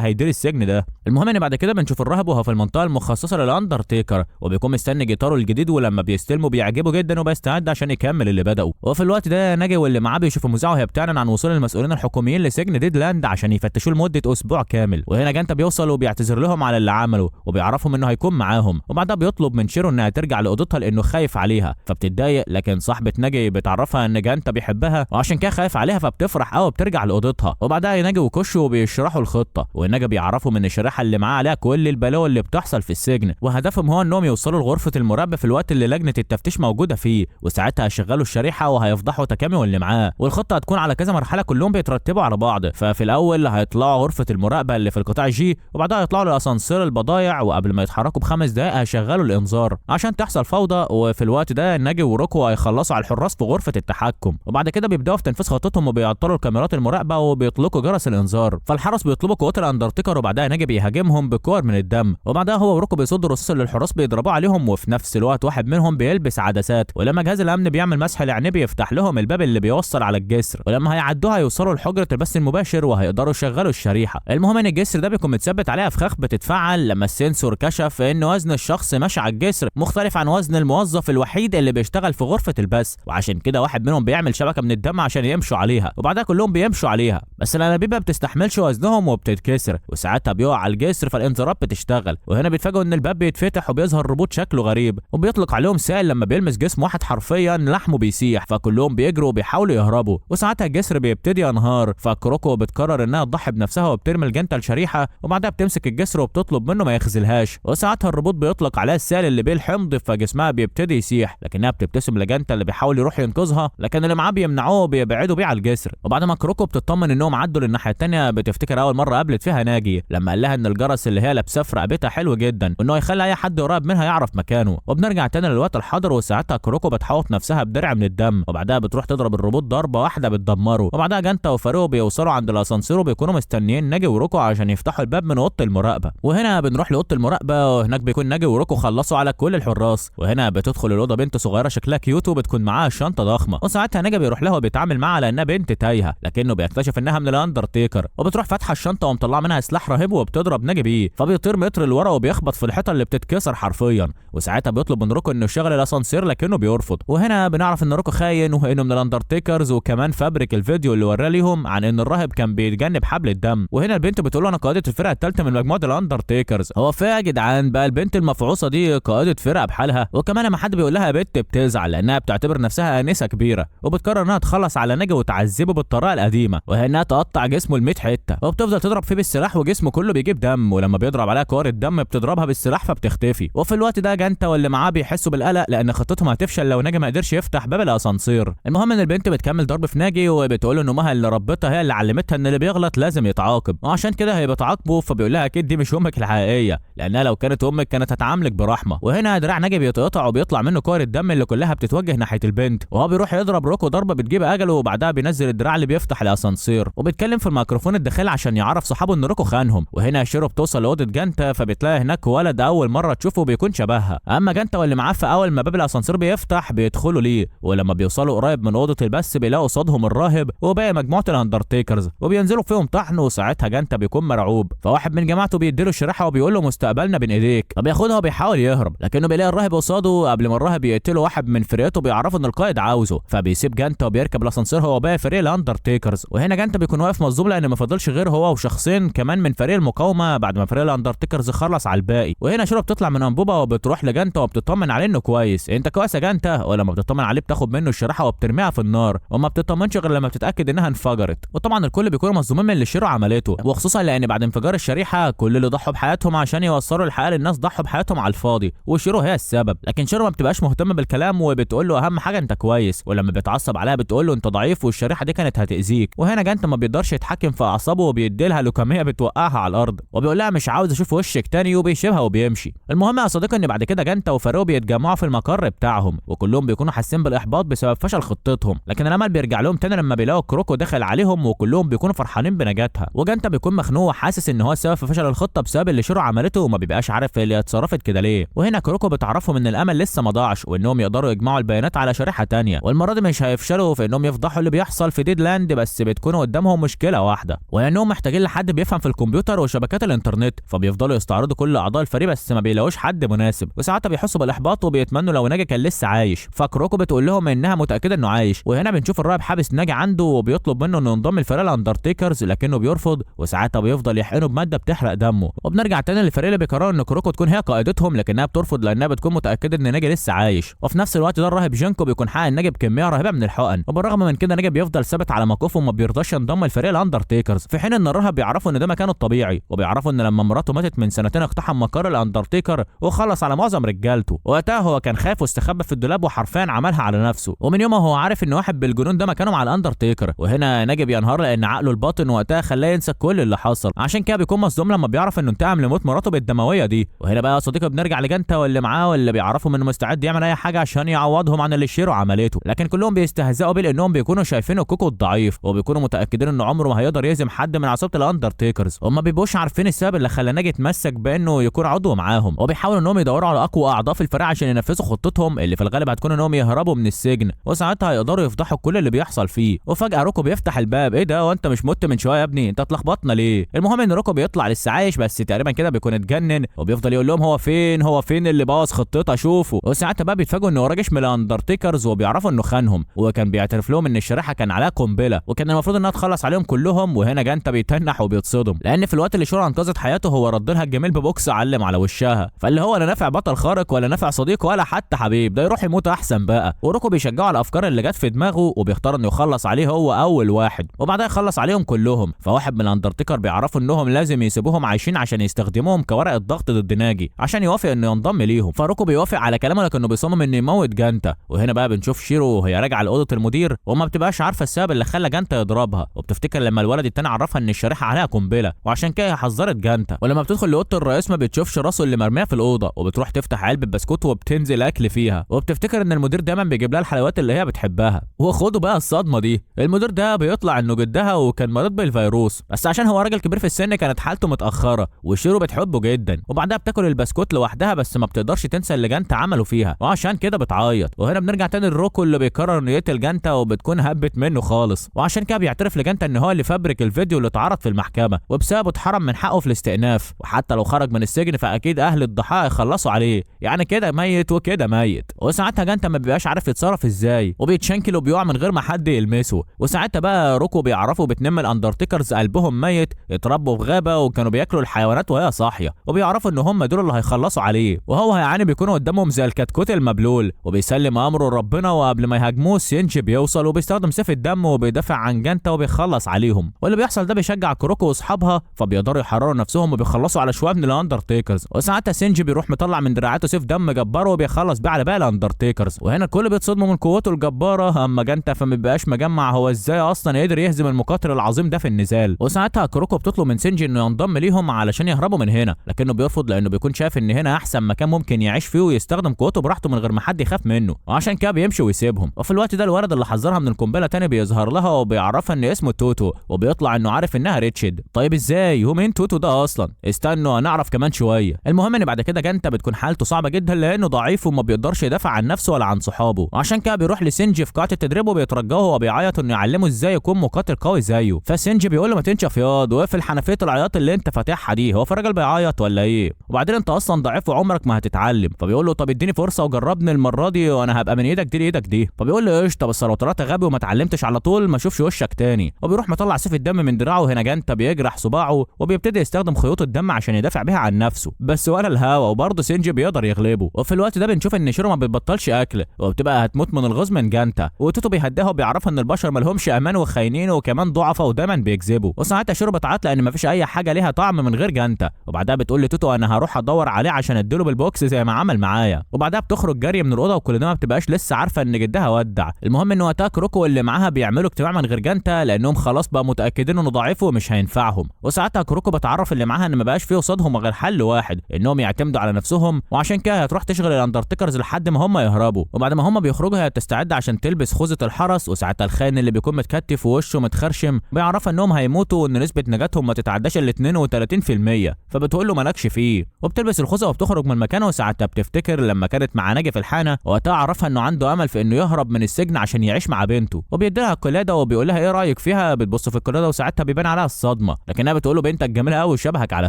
هيدير السجن ده. المهم ان بعد كده بنشوف الراهب وهو في المنطقه المخصصه للاندرتيكر وبيكون مستني جيتاره الجديد، ولما بيستلمه بيعجبه جدا وبيستعد عشان يكمل اللي بدأه. وفي الوقت ده ناجي واللي معاه بيشوفوا مذيعه وهي بتعلن عن وصول المسؤولين الحكوميين لسجن ديدلاند عشان يفتشوه لمده اسبوع كامل. وهنا جانتا بيوصل وبيعتذر لهم على اللي عمله وبيعرفهم انه هيكون معاهم، وبعدها بيطلب من شيرو انها ترجع لاوضتها لانه خايف عليها، فبتتضايق لكن صاحبه ناجي بتعرفها ان جانتا بيحبها وعشان كده خايف عليها، فبتفرح قوي وبترجع لاوضتها. وبعدها ناجي وكوشو بيشرحوا الخطه، وناجي بيعرفوا من الشريحه اللي معاه عليها كل البلاوي اللي بتحصل في السجن، وهدفهم هو انهم يوصلوا لغرفه المراقبه في الوقت اللي لجنه التفتيش موجوده فيه، وساعتها هيشغلوا الشريحه وهيفضحوا تاكامي واللي معاه. والخطه هتكون على كذا مرحله كلهم بيترتبوا على بعض. ففي الاول هيطلعوا غرفه المراقبه اللي في القطاع جي، وبعدها هيطلعوا لاسانسير البضايع، وقبل ما يتحركوا ب5 دقائق هيشغلوا الانذار عشان تحصل فوضى. وفي الوقت ده ناجي وروكو هيخلصوا على الحراس في غرفه التحكم، وبعد كده بيبداوا في تنفيذ خطتهم وبيعطلوا الكاميرات المراقبه وبيطلقوا جرس الانذار. فالحرس بيطلبوا قوات الاندرتيكر، وبعدها ناجي بيهاجمهم بكور من الدم، وبعدها هو وروكو بيصدوا رصاص للحراس بيضربوا عليهم. وفي نفس الوقت واحد منهم بيلبس عدسات، ولما جهاز الامن بيعمل مسح لعينيه بيفتح لهم الباب اللي بيوصل على الجسر، ولما هيعدوها هيوصلوا لحجره البث المباشر وهيقدروا يشغلوا الشريحه. المهم ان الجسر ده بيكون متثبت عليه افخاخ بتتفعل لما السنسور كشف ان وزن الشخص ماشي على الجسر مختلف عن وزن الموظف الوحيد اللي بيشتغل في غرفه البث، وعشان كده واحد منهم بيعمل شبكه من الدم عشان يمشوا عليها، وبعدها كلهم بيمشوا عليها، بس الانابيب ما بتستحملش وزنهم وبتتكسر، وساعتها بيقع على الجسر فالانذارات بتشتغل. وهنا بيتفاجئوا ان الباب بيتفتح وبيظهر روبوت شكله غريب وبيطلق عليهم سائل لما بيلمس جسم واحد حرفيا لحمه بيسيح، فكلهم بيجروا وبيحاولوا يهربوا. وساعتها الجسر بيبتدي ينهار، فكروكو بتقرر انها تضحي بنفسها وبترمي الجنطه الشريحه، وبعدها بتمسك الجسر وبتطلب منه ما يخذلهاش. وساعتها الروبوت بيطلق عليها السائل اللي بيه الحمض، فجسمها بيبتدي يسيح، لكنها بتبتسم لجنطه اللي بيحاول يروح ينقذها، لكن اللي معاه بيمنعوه وبيبعدوا بيه على الجسر. وبعد ما كروكو بتطمن انهم عدوا للناحيه الثانيه بتفتكر اول مره قابلت فيها ناجي لما قال لها ان الجرس اللي هي لابساه في رقبتها حلو جدا وانه يخلي اي حد قريب منها يعرف مكانه. وبنرجع تاني للوقت الحاضر، وساعتها كروكو بتحوط نفسها بدرع من الدم، وبعدها بتروح تضرب الروبوت ضربه واحده بتدمره. وبعدها جانتا وفاروق بيوصلوا عند الاسانسير وبيكونوا مستنيين ناجي وروكو عشان يفتحوا الباب من اوضه المراقبه. وهنا بنروح لاوضه المراقبه، وهناك بيكون ناجي وروكو خلصوا على كل الحراس. وهنا بتدخل الاوضه بنت صغيره شكلها كيوت وبتكون معاها شنطه ضخمه، وساعتها ناجي بيروح لها وبيتعامل معاها على انها بنت تايهه، لكنه بيكتشف انها من الاندرتيكر، وبتروح فاتحه الشنطه ومطلعه منها سلاح رهيب وبتضرب ناجي بيه، فبيطير متر لورا وبيخبط في الحيطه اللي بتتكسر حرفيا. وساعتها بيطلب من روكو انه يشغل الاسانسير لكنه بيرفض. وهنا بنعرف ان روكو خاين وانه من الاندرتيكرز، وكمان فابريك الفيديو اللي وراه ليهم عن ان الراهب كان بيتجنب حبل الدم. وهنا البنت بتقول له انا قائده الفرقه الثالثه من مجموعه الاندرتيكرز. هو فيها يا جدعان بقى البنت المفعوصه دي قائده فرقه بحالها؟ وكمان لما حد بيقول لها يا بنت بتزعل لانها بتعتبر نفسها انسه كبيره، وبتقرر انها تخلص على ناجي وتعذبه بالطريقه القديمه، وهي انها تقطع جسمه ل100 حته، وبتفضل تضرب فيه بالسلاح وجسمه كله بيجيب دم، ولما بيضرب عليها كور الدم بتضربها بالسلاح فبتختفي. وفي الوقت ده جانتا واللي معاه بيحسوا بالقلق لان خطتهم هتفشل لو ناجي ما قدرش يفتح باب الاسانسير. المهم ان البنت بتكمل ضرب في ناجي وبتقول له ان امها اللي ربتها هي اللي علمتها ان اللي بيغلط لازم يتعاقب، وعشان كده هي بتعاقبه. فبيقول لها اكيد دي مش امك الحقيقيه، لانها لو كانت امك كانت هتعاملك برحمه. وهنا دراع ناجي بيتقطع وبيطلع منه كور الدم اللي كلها بتتوجه ناحيه البنت، وهو بيروح يضرب روكو ضربه بتجيب اجله، وبعدها بينزل الدراع اللي بيفتح الاسانسير وبيتكلم في الميكروفون الداخلي عشان يعرف صحابه ان روكو خانهم. وهنا شيرو بتوصل لاوضه جانتا فبتلاقي هناك ولد اول مره تشوفه بيكون شبهها، اما جانتا واللي معاه في اول ما باب الاسانسير بيفتح بيدخلوا ليه، ولما بيوصلوا قريب من اوضه البث بيلاقوا قصادهم الراهب وباقي مجموعه الاندرتيكرز وبينزلوا فيهم طحن. وساعتها جانتا بيكون مرعوب، فواحد من جماعته بيديله الشريحه وبيقول له مستقبلنا بين ايديك، فبياخدها وبيحاول يهرب، لكنه بيلاقي الراهب قصاده. قبل ما الراهب يقتله واحد من فرقته بيعرفوا ان القائد عاوزه، فبيسيب جانتا وبيركب الاسانسير هو وباقي فريق الاندرتيكرز. وهنا جانتا بيكون واقف مصدوم لان ما فاضلش غير هو وشخصين كمان من فريق المقاومه بعد ما فريق الاندرتيكرز خلص على الباقي. وهنا شيرو بتطلع من انبوبه وبتروح لجانتا وبتطمن عليه انه كويس. انت كويس يا جانتا؟ ولما بتطمن عليه بتاخد منه الشريحه وبترميها في النار، وما بتطمنش غير لما بتتاكد انها انفجرت. وطبعا الكل بيكونوا مصدومين من اللي شيرو عملته، وخصوصا لان بعد انفجار الشريحه كل اللي ضحوا بحياتهم عشان يوصلوا الحقيقه للناس ضحوا بحياتهم على الفاضي، وشيرو هي السبب. لكن شيرو ما بتبقاش مهتمه بالكلام وبتقول له اهم حاجه انت كويس، ولما بيتعصب عليها بتقول له انت ضعيف والشريحه دي كانت هتاذيك. وهنا جانتا ما بيقدرش يتحكم في اعصابه وبيديلها لوكاميه بتوقعها على الارض. وبيقول لها مش عاوز اشوف وشك تاني وبيسيبها وبيمشي. المهم يا صديقي ان بعد كده جانتا وفاروق بيتجمعوا في المقر بتاعهم وكلهم بيكونوا حاسين بالاحباط بسبب فشل خطتهم، لكن الامل بيرجع لهم تاني لما بيلاقوا كروكو داخل عليهم وكلهم بيكونوا فرحانين بنجاتها. وجانتا بيكون مخنوق وحاسس ان هو السبب في فشل الخطه بسبب اللي شيرو عملته وما بيبقاش عارف اللي اتصرفت كده ليه. وهنا كروكو بتعرفهم ان الامل لسه ما ضاعش وانهم يقدروا يجمعوا البيانات على شريحه تانيه، والمره دي مش هيفشلوا في انهم يفضحوا اللي بيحصل في ديدلاند، بس بتكون قدامهم مشكله واحده وهي انهم محتاجين لحد بيفهم في الكمبيوتر وشبكات الانترنت، فبيفضلوا يستعرضوا كل اعضاء الفريق بس ما بيلاقوش حد مناسب، وساعتها بيحسوا بالاحباط وبيتمنوا لو ناجي كان لسه عايش. فكروكو بتقول لهم انها متاكده انه عايش، وهنا بنشوف الراهب حابس ناجي عنده وبيطلب منه انه ينضم لفريق الاندرتيكرز لكنه بيرفض، وساعتها بيفضل يحقنه بماده بتحرق دمه. وبنرجع تاني للفريق اللي بيقرروا ان كروكو تكون هي قائدتهم لكنها بترفض لانها بتكون متاكده ان ناجي لسه عايش. وفي نفس الوقت ده الراهب جينكو بيكون حقن ناجي بكميه رهيبه من الحقن، وبالرغم من كده ناجي بيفضل ثابت على موقفه وما بيرضاش ينضم لفريق الاندرتيكرز، في حين ان الراهب بيعرفوا ان ده مكانه الطبيعي، وبيعرفوا ان لما مراته ماتت من سنتين اقتحم مقر الاندرتيكر وخلص على معظم رجالته. وقتها هو كان خايف واستخبى في الدولاب وحرفيا عملها على نفسه، ومن يومها هو عارف ان واحد بالجنون ده مكانه مع الاندرتيكر. وهنا ناجي بينهار لان عقله الباطن وقتها خلاه ينسى كل اللي حصل، عشان كده بيكون مصدوم لما بيعرف انه انتقم لموت مراته بالدمويه دي. وهنا بقى يا صديقي بنرجع لجانتا واللي معاه واللي بيعرفوا انه مستعد يعمل اي حاجه عشان يعوضهم عن اللي شيرو عملته، لكن كلهم بيستهزئوا بيه لانهم بيكونوا شايفينه كوكو الضعيف وبيكونوا متاكدين انه عمره ما هيقدر يهزم حد من عصابه الاندرتيكرز، وما بيبقوش عارفين السبب اللي خلى ناجي يتمسك بانه يكون عضو معاهم، وبيحاولوا انهم يدوروا على اقوى اعضاء في الفريق عشان ينفذوا خطتهم اللي في الغالب هتكون انهم يهربوا من السجن، وساعتها هيقدروا يفضحوا كل اللي بيحصل فيه. وفجاه روكو بيفتح الباب، ايه ده وانت مش مت من شويه يا ابني؟ انت اتلخبطنا ليه؟ المهم ان روكو بيطلع لسه عايش بس تقريبا كده بيكون اتجنن، وبيفضل يقول لهم هو فين اللي بوظ خطتها شوفوا. وساعتها بقى بيتفاجئوا انه وراه جيش من الاندرتيكرز وبيعرفوا انه خانهم، وكان بيعترف لهم ان الشريحه كان عليها قنبله وكان المفروض انها تخلص عليهم كلهم. وهنا جانتا بيتنح وبيتصدم لان في الوقت اللي شورا انقذت حياته هو رد لها الجميل ببوكس علم على وشها، فاللي هو لا نافع بطل خارق ولا نافع صديق ولا حتى حبيب، ده يروح يموت احسن بقى. وروكو بيشجعه على الافكار اللي جت في دماغه وبيختار انه يخلص عليه هو اول واحد وبعدها يخلص عليهم كلهم. فواحد من الاندرتيكر بيعرفوا انهم لازم يسيبوهم عايشين عشان يستخدموهم كورقه ضغط ضد ناجي عشان يوافق انه ينضم ليهم، فروكو بيوافق على كلامه لكنه بيصمم انه يموت جانتا. وهنا بقى بنشوف شيرو وهي راجعه لاوضه المدير وما بتبقاش عارفه السبب اللي خلى جانتا يضربها، وبتفتكر لما الولد التاني عرفها ان الشريحه عليها قنبله وعشان كده حذرت جانتا. ولما بتدخل لاوضه الرئيس ما بتشوفش راسه اللي مرميه في الاوضه، وبتروح تفتح علبه بسكوت وبتنزل اكل فيها، وبتفتكر ان المدير دايما بيجيب لها الحلويات اللي هي بتحبها. وخدوا بقى الصدمه دي، المدير ده بيطلع انه جدها وكان مريض بالفيروس، بس عشان هو راجل كبير في السن كانت حالته متاخره، وشيرو بتحبه جدا. وبعدها بتاكل البسكوت لوحدها بس ما بتقدرش تنسى اللي جانتا عمله فيها وعشان كده بتعيط. وهنا بنرجع تاني لروكو اللي بيقرر انه يقتل جانتا وبتكون هبت منه خالص، وعشان كده بيعترف لجانتا ان هو اللي فبرك الفيديو اللي اتعرض في المحكمه وبسببه اتحرم من حقه في الاستئناف، وحتى لو خرج من السجن فاكيد اهل الضحايا يخلصوا عليه، يعني كده ميت وكده ميت. وساعتها جانتا ما بيبقاش عارف يتصرف ازاي وبيتشنكل وبيقع من غير ما حد يلمسه. وساعتها بقى روكو بيعرفوا بتنم الاندرتيكرز قلبهم ميت اتربوا في غابه وكانوا بياكلوا الحيوانات وهي صاحيه، وبيعرفوا ان هم دول اللي هيخلصوا عليه، وهو يعني بيكونوا قدامهم زي الكتكوت المبلول وبيسلم امره لربنا. وقبل ما يهاجموه سينجي بيوصل وبيستخدم سيف الدم وبيدافع عن جانتا وبيخلص عليهم، واللي بيحصل ده بيشجع كروكو واصحابها فبيقدروا يحرروا نفسهم وبيخلصوا على شويه من الاندرتيكرز. وساعتها سينجي بيروح مطلع من دراعاته سيف دم جبار وبيخلص بيه على باقي الاندرتيكرز، وهنا الكل بيتصدموا من قوته الجباره، اما جانتا فما بيبقاش مجمع هو ازاي اصلا قدر يهزم المقاتل العظيم ده في النزال. وساعتها كروكو بتطلب من سينجي انه ينضم ليهم علشان يهربوا من هنا، لكنه بيرفض لانه بيكون شايف ان هنا احسن مكان ممكن يعيش فيه ويستخدم قوته براحته من غير ما حد يخاف منه، وعشان كده بيمشي ويسيبهم. وفي الوقت ده الولد اللي حذرها من القنبله تاني بيظهر لها وبيعرفها ان اسمه توتو، وبيطلع انه عارف انها ريتشد. طيب ازاي هو مين توتو ده اصلا؟ استنوا نعرف كمان شويه. المهم ان بعد كده جانتا بتكون حالته صعبه جدا لانه ضعيف وما بيقدرش يدافع عن نفسه ولا عن صحابه، وعشان كده بيروح لسينجي في قاعه التدريب وبيترجاه وبيعيط انه يعلمه ازاي يكون مقاتل قوي زيه. فسينجي بيقول له ما تنشف ياض واقفل حنفيه العياط اللي انت فاتحها دي، هو في راجل بيعيط ولا ايه؟ وبعدين انت اصلا ضعيف وعمرك ما هتتعلم. فبيقول له طب اديني فرصه وجربني المره دي وانا هبقى من ايدك دي لايدك دي. فبيقول له قشطه بس لو طلعت غبي وما اتعلمتش على طول ما اشوفش وشك تاني. وبيروح مطلع سيف الدم من دراعه، وهنا جانتا بيجرح صباعه وبيبتدي يستخدم خيوط الدم عشان يدافع بيها عن نفسه، بس ولا الهوا وبرضه سينجي بيقدر يغلبه. وفي الوقت ده بنشوف ان شيرو ما بتبطلش اكل وبتبقى هتموت من الغيظ من جانتا، وتوتو بيهديها وبيعرفها ان البشر مالهمش امان وخاينين وكمان ضعفاء ودايما بيكذبوا. وساعتها شيرو بتعيط لان مفيش اي حاجه ليها طعم من غير جانتا، وبعدها بتقول لتوتو انا هروح ادور عليه عشان اديله بالبوكس زي ما عمل معايا. وبعدها بتخرج جري من الاوضه وكل ده ما بتبقاش لسه عارفه ان جدها ودع. المهم ان وقتها كروكو واللي معاها بيعملوا اجتماع من غير جانتا لانهم خلاص بقى متاكدين انه ضعيف ومش هينفعهم. وساعتها كروكو كيروكو بتعرف اللي معاها ان ما بقاش فيه قصادهم غير حل واحد، انهم يعتمدوا على نفسهم، وعشان كده هتروح تشغل الاندرتيكرز لحد ما هم يهربوا. وبعد ما هم بيخرجوا هي بتستعد عشان تلبس خوذه الحرس، وساعتها الخاين اللي بيكون متكتف ووشه متخرشم بيعرفها انهم هيموتوا وان نسبه نجاتهم ما تتعداش ال 32%، فبتقول له مالكش فيه، وبتلبس الخوذه وبتخرج من مكانه. وساعتها بتفتكر لما كانت مع ناجي في الحانه وقتها عرفها انه عنده امل في انه يهرب من السجن عشان يعيش مع بنته، وبيديلها القلاده وبيقول لها ايه رايك فيها. بتبص في القلاده وساعتها بيبان عليها الصدمه، لكنها بتقول له بنتك جميله قوي وشبهك على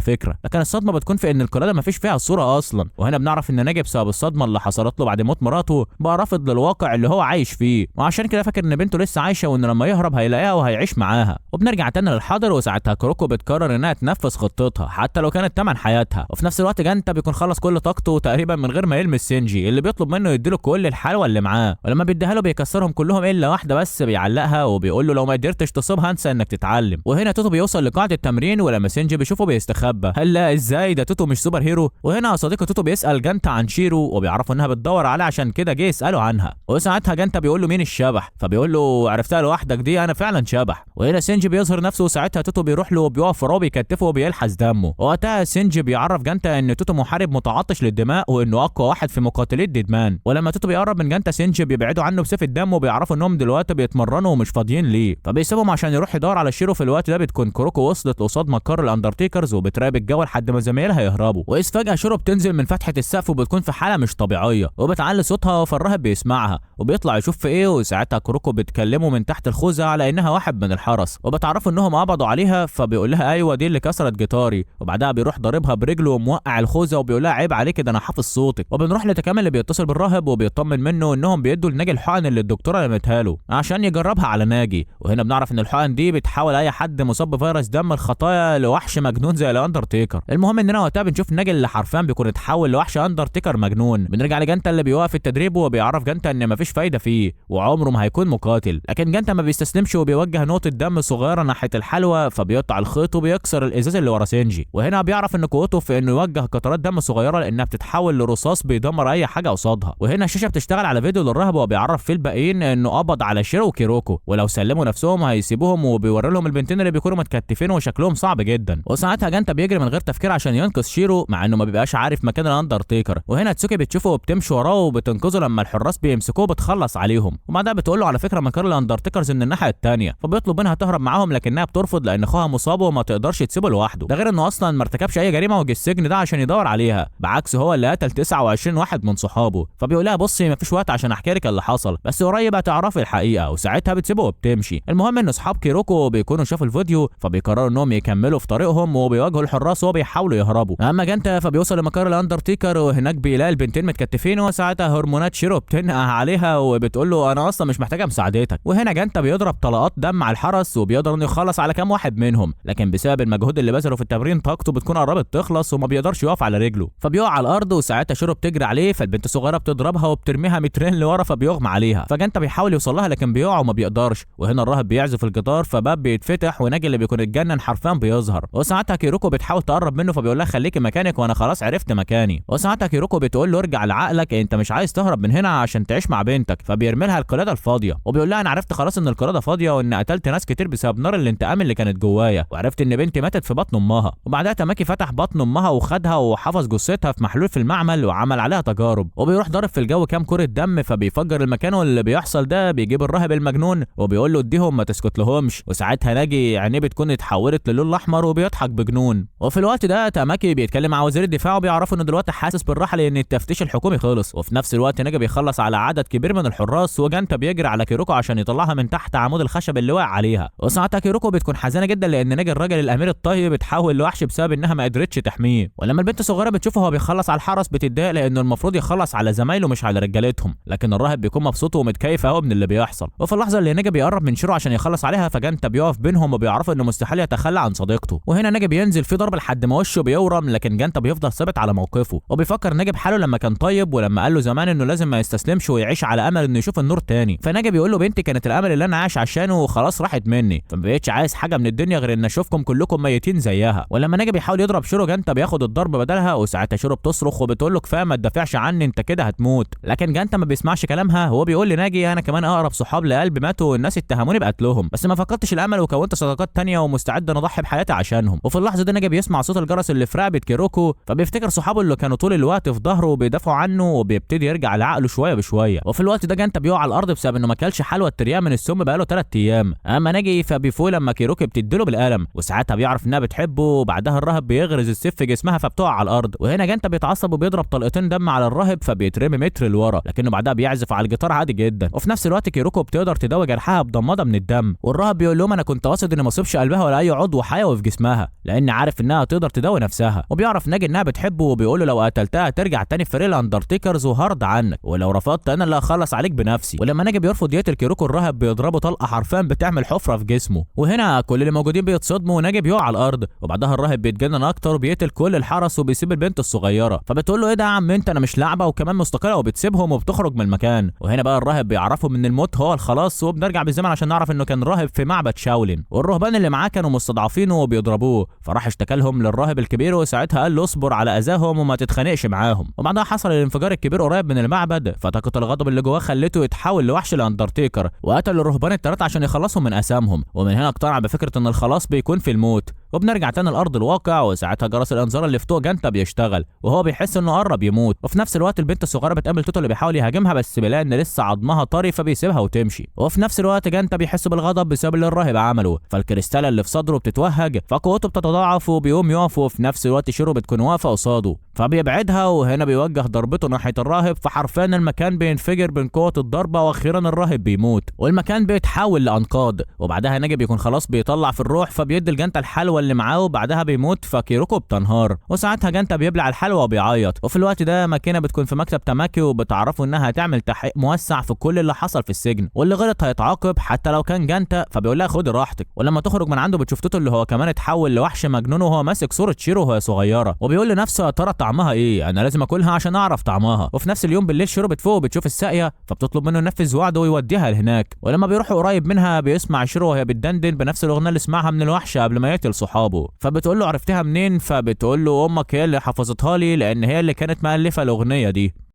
فكره. لكن الصدمه بتكون في ان القلاده مفيش فيها الصوره اصلا. وهنا بنعرف ان ناجي بسبب الصدمه اللي حصلت له بعد موت مراته بقى رافض للواقع اللي هو عايش فيه، وعشان كده فاكر ان بنته لسه عايشه وان لما يهرب هيلاقيها وهيعيش معاها. وبنرجع تاني للحاضر، وساعتها كيروكو بتقرر انها تنفذ خطتها حتى لو كانت تمن حياتها. وفي نفس الوقت جانتا بيكون خلص كل طاقته تقريبا من غير ما يلمس سينجي اللي بيطلب منه يديله كل الحلوى اللي معاه، ولما بيديها له بيكسرهم كلهم الا واحده بس بيعلقها وبيقول له لو ما قدرتش تصيبها انسى انك تتعلم. وهنا توتو بيوصل لقاعده التمرين، ولما سينجي بيشوفه بيستخبى. هلا ازاي ده توتو مش سوبر هيرو؟ وهنا صديق توتو بيسال جانتا عن شيرو وبيعرفوا انها بتدور عليه عشان كده جه يساله عنها. وساعتها جانتا بيقول له مين الشبح، فبيقول له عرفتها لوحدك دي انا فعلا شبح. وهنا سينجي بيظهر نفسه وساعتها توتو بيروح له وبيقف وراه بيكتفه وبيلحس دمه. وقتها سينجي بيعرف جانتا ان توتو محارب متعطش للدماء وانه اقوى واحد في مقاتلي ديدمان. ولما توتو بيقرب من جانتا سينجي بيبعدوا عنه بسيف الدم وبيعرفوا انهم دلوقتي بيتمرنوا ومش فاضيين ليه، فبيسيبهم عشان يروح يدور على شيرو. في الوقت ده بتكون كيروكو وصلت قصاد مقر الاندرتيكرز وبتراقب الجو لحد ما زمايلها يهربوا. واذ فجاه شيرو بتنزل من فتحه السقف وبتكون في حاله مش طبيعيه وبتعلي صوتها، فالراهب بيسمعها وبيطلع يشوف في ايه. وساعتها كيروكو بتكلمه من تحت الخوذه على انها واحد من الحرس، وبتعرفوا انهم قبضوا عليها، فبيقول لها ايوه دي اللي كسرت جيتاري. وبعدها بيروح ضاربها برجله وموقع الخوذه وبيقول لها عيب عليك ده انا حافظ صوتك. وبنروح لتكامل اللي بيتصل بالراهب وبيطمن منه انهم بيدوا لناجي الحقن اللي الدكتوره لمتها له عشان يجربها على ناجي. وهنا بنعرف ان الحقن دي بتحول اي حد مصاب بفيروس دم الخطايا لوحش مجنون زي الاندرتيكر. المهم اننا وقتها بنشوف ناجي اللي حرفيا بيكون اتحول لوحش اندرتيكر مجنون. بنرجع لجانتا اللي بيوقف التدريب وبيعرف جانتا ان مفيش فايده فيه وعمره ما هيكون مقاتل، لكن جانتا ما بيستسلمش وبيوجه نقطه دم صغيره ناحيه الحلوى، فبيقطع الخيط وبيكسر الازاز اللي ورا سينجي. وهنا بيعرف ان قوته في انه يوجه قطرات دم صغيره لانها بتتحول لرصاص بيدمر اي حاجه قصادها. وهنا الشاشه بتشتغل على فيديو للراهب وبيعرف فيه الباقيين انه قبض على شيرو وكيروكو، ولو سلموا نفسهم هيسيبوهم، وبيوري لهم البنتين اللي بيكونوا متكتفين وشكلهم صعب جدا. وساعتها جانتا بيجري من غير تفكير عشان ينقذ شيرو مع انه ما بيبقاش عارف مكان الاندرتيكر. وهنا تسوكي بتشوفه وبتمشي وراه وبتنقذه لما الحراس بيمسكوه بتخلص عليهم. وبعدها بتقول له على فكره مكان الاندرتيكرز من الناحيه الثانيه، فبيطلب منها تهرب معاهم لكنها بترفض لان اخوها مصاب وما تقدرش تسيبه لوحده. ده غير انه اصلا ما ارتكبش اي جريمه وجه السجن ده عشان يدور عليها، بعكس هو اللي قتل 29 واحد من صحابه. فبيقول لها بصي مفيش وقت عشان احكي لك اللي حصل، بس قريب هتعرفي الحقيقه. وساعتها بتسيبه وبتمشي. المهم ان اصحاب كيروكو بيكونوا شافوا الفيديو فبيقرروا انهم يكملوا في طريقهم وبيواجهوا الحراس وبيحاولوا يهربوا. اما جانتا فبيوصل لمقر الاندرتيكر وهناك بيلاقي البنتين متكتفين، وساعتها هرمونات شيرو بتنقع عليها وبتقول له انا اصلا مش محتاجه مساعدتك. وهنا جانتا بيضرب طلقات دم على الحرس وبيقدر انه يخلص على كام واحد منهم، لكن بسبب المجهود اللي بذله في التمرين طاقته بتكون قربت تخلص وما بيقدرش يقف على رجله، فبيقع على الارض. وساعتها شيرو بتجري عليه، فالبنت الصغيره بتضربها وبترميها مترين لورا فبيغمى عليها. فجانتا بيحاول يوصل لها لكن بيقع وما بيقدرش. وهنا الراهب بيعزف الجيتار فباب بيتفتح وناجي اللي بيكون اتجنن حرفيا بيظهر. وساعتها كيروكو بتحاول تقرب منه فبيقول لها خليكي مكانك وانا خلاص عرفت مكاني. وساعتها كيروكو بتقول له ارجع لعقلك، انت مش عايز تهرب من هنا عشان تعيش مع بنتك. فبيرمي لها القلاده الفاضيه وبيقول لها انا عرفت خلاص ان القلاده فاضيه وان قتلت ناس كتير بسبب نار الانتقام اللي كانت جوايا، وعرفت ان بنتي ماتت في بطن امها. وبعدها تماكي فتح بطن امها وخدها وحفظ جثتها في محلول في المعمل وعمل عليها تجارب، وبيروح ضارب في الجو كام كره دم فبيفجر المكان. واللي بيحصل ده بيجيب الراهب المجنون وبيقول له اديهم ما تسكت لهمش. وساعتها ناجي عينيه بتكون اتحولت للون الاحمر وبيضحك بجنون. وفي الوقت ده تماكي بيتكلم مع وزير الدفاع وبيعرفوا انه دلوقتي حاسس بالراحه لان التفتيش الحكومي خلص. وفي نفس الوقت ناجي بيخلص على عدد كبير من الحراس، وجانتا بيجري على كيروكو عشان يطلعها من تحت عمود الخشب اللي واقع عليها. وساعتها كيروكو بتكون حزينه جدا لان ناجي الراجل الامير الطيب اتحول لوحش بسبب انها ما قدرتش تحميه. ولما البنت الصغيره بتشوفه هو بيخلص على الحرس بتتضايق لانه المفروض يخلص على زمايله مش على رجالتهم، لكن الراهب بيكون مبسوط ومتكيف قوي من اللي بيحصل. وفي اللحظه اللي ناجي بيقرب من شيرو عشان يخلص عليها فجانتا بيقف بينهم وبيعرفوا انه مستحيل يتخلى عن صديقته. وهنا ناجي بينزل في ضرب لحد ما وشه بيورم، لكن جانتا بيفضل ثابت على موقفه وبيفكر ناجي بحاله لما كان طيب ولما قال له زمان انه لازم ما يستسلمش ويعيش على امل انه يشوف النور تاني. فناجي بيقول له بنتي كانت الامل اللي انا عايش عشانه وخلاص راحت مني، فما بقتش عايز حاجه من الدنيا غير ان اشوفكم كلكم ميتين زيها. ولما ناجي بيحاول يضرب شيرو جانتا بياخد الضرب بدلها، وساعتها شيرو بتصرخ وبتقول له كفايه ما تدافعش عني انت كده هتموت. لكن جانتا ما بيسمعش كلامها، هو بيقول لناجي انا كمان اقرب صحاب لقلب ماتوا والناس اتهموني بقتلهم، بس ما فقدتش الامل وكونت صداقات تانية ومستعد ان اضحي بحياتي عشان عشانهم. وفي اللحظه دي ناجي بيسمع صوت الجرس اللي في رقبه كيروكو، فبيفتكر صحابه اللي كانوا طول الوقت في ظهره وبيدافعوا عنه، وبيبتدي يرجع لعقله شويه بشويه. وفي الوقت ده جانتا بيقع على الارض بسبب انه ما اكلش حلوى التريان من السم بقاله 3 ايام. اما ناجي فبيفوق لما كيروكو بتديله بالقلم، وساعتها بيعرف انها بتحبه، وبعدها الراهب بيغرز السيف في جسمها فبتقع على الارض. وهنا جانتا بيتعصب وبيضرب طلقتين دم على الراهب فبيترمي متر لورا، لكنه بعدها بيعزف على الجيتار عادي جدا. وفي نفس الوقت كيروكو بتقدر تداوي جرحها بضماده من الدم، والراهب بيقول لهم انا كنت قاصد اني ما اصيبش قلبها ولا اي عضو حيوي في جسمها، لان عارف انها تقدر تداوي نفسها. وبيعرف ناجي انها بتحبه، وبيقول له لو قتلتها ترجع تاني في فريق الاندرتيكرز وهرضى عنك، ولو رفضت انا اللي هخلص عليك بنفسي. ولما ناجي بيرفض يقتل كيروكو، الراهب بيضربه طلقه حرفيا بتعمل حفره في جسمه. وهنا كل اللي موجودين بيتصدموا، وناجي بيقع على الارض، وبعدها الراهب بيتجنن اكتر وبيقتل كل الحرس وبيسيب البنت الصغيره. فبتقول له ايه ده يا عم انت، انا مش لعبه وكمان مستقله، وبتسيبهم وبتخرج من المكان. وهنا بقى الراهب بيعرفهم ان الموت هو الخلاص، وبنرجع بالزمن عشان نعرف انه كان راهب في معبد شاولين، والرهبان اللي معاه كانوا مستضعفينه وبيضربوه، فراح اشتكى لهم للراهب الكبير، وساعتها قال له اصبر على اذاهم وما تتخانقش معاهم. وبعدها حصل الانفجار الكبير قريب من المعبد، فطاقه الغضب اللي جواه خلته يتحول لوحش الاندرتيكر، وقتل الرهبان الثلاثه عشان يخلصهم من اسامهم. ومن هنا اقتنع بفكره ان الخلاص بيكون في الموت. وبنرجع تاني لارض الواقع، وساعتها جرس الانذار اللي في طوق جانتا بيشتغل، وهو بيحس انه قرب يموت. وفي نفس الوقت البنت الصغيره بتقابل توتو اللي بيحاول يهاجمها، بس بيلاقي ان لسه عظمها طري فبيسيبها وتمشي. وفي نفس الوقت جانتا بيحس بالغضب بسبب اللي الراهب عمله، فالكريستاله اللي في صدره بتتوهج، فقوته بتتضاعف وبيقوم يقف. وفي نفس الوقت شيرو بتكون واقفه قصاده فبيبعدها، وهنا بيوجه ضربته ناحيه الراهب، فحرفيا المكان بينفجر من قوه الضربه، واخيرا الراهب بيموت والمكان بيتحول لانقاض. وبعدها ناجي بيكون خلاص بيطلع في الروح، فبيدي لجانتا الحلوى اللي معاه، وبعدها بيموت، فكيروكو بتنهار. وساعتها جانتا بيبلع الحلوى وبيعيط. وفي الوقت ده ماكينه بتكون في مكتب تاماكي، وبتعرفوا انها هتعمل تحقيق موسع في كل اللي حصل في السجن، واللي غلط هيتعاقب حتى لو كان جانتا، فبيقول لها خدي راحتك. ولما تخرج من عنده بتشوف توتو اللي هو كمان اتحول لوحش مجنون، وهو ماسك صوره شيرو وهي صغيره، وبيقول لنفسه يا ترى طعمها ايه، انا لازم اكلها عشان اعرف طعمها. وفي نفس اليوم بالليل شيرو بتفوق وبتشوف الساقيه، فبتطلب منه ينفذ وعده ويوديها لهناك. ولما بيروحوا قريب منها بيسمع شيرو وهي بتدندن بنفس الاغنيه اللي سمعها من الوحش قبل ما يقتل صحابه، فبتقول له عرفتها منين؟ فبتقول له امك هي اللي حفظتها لي، لان هي اللي كانت مؤلفه الاغنيه دي.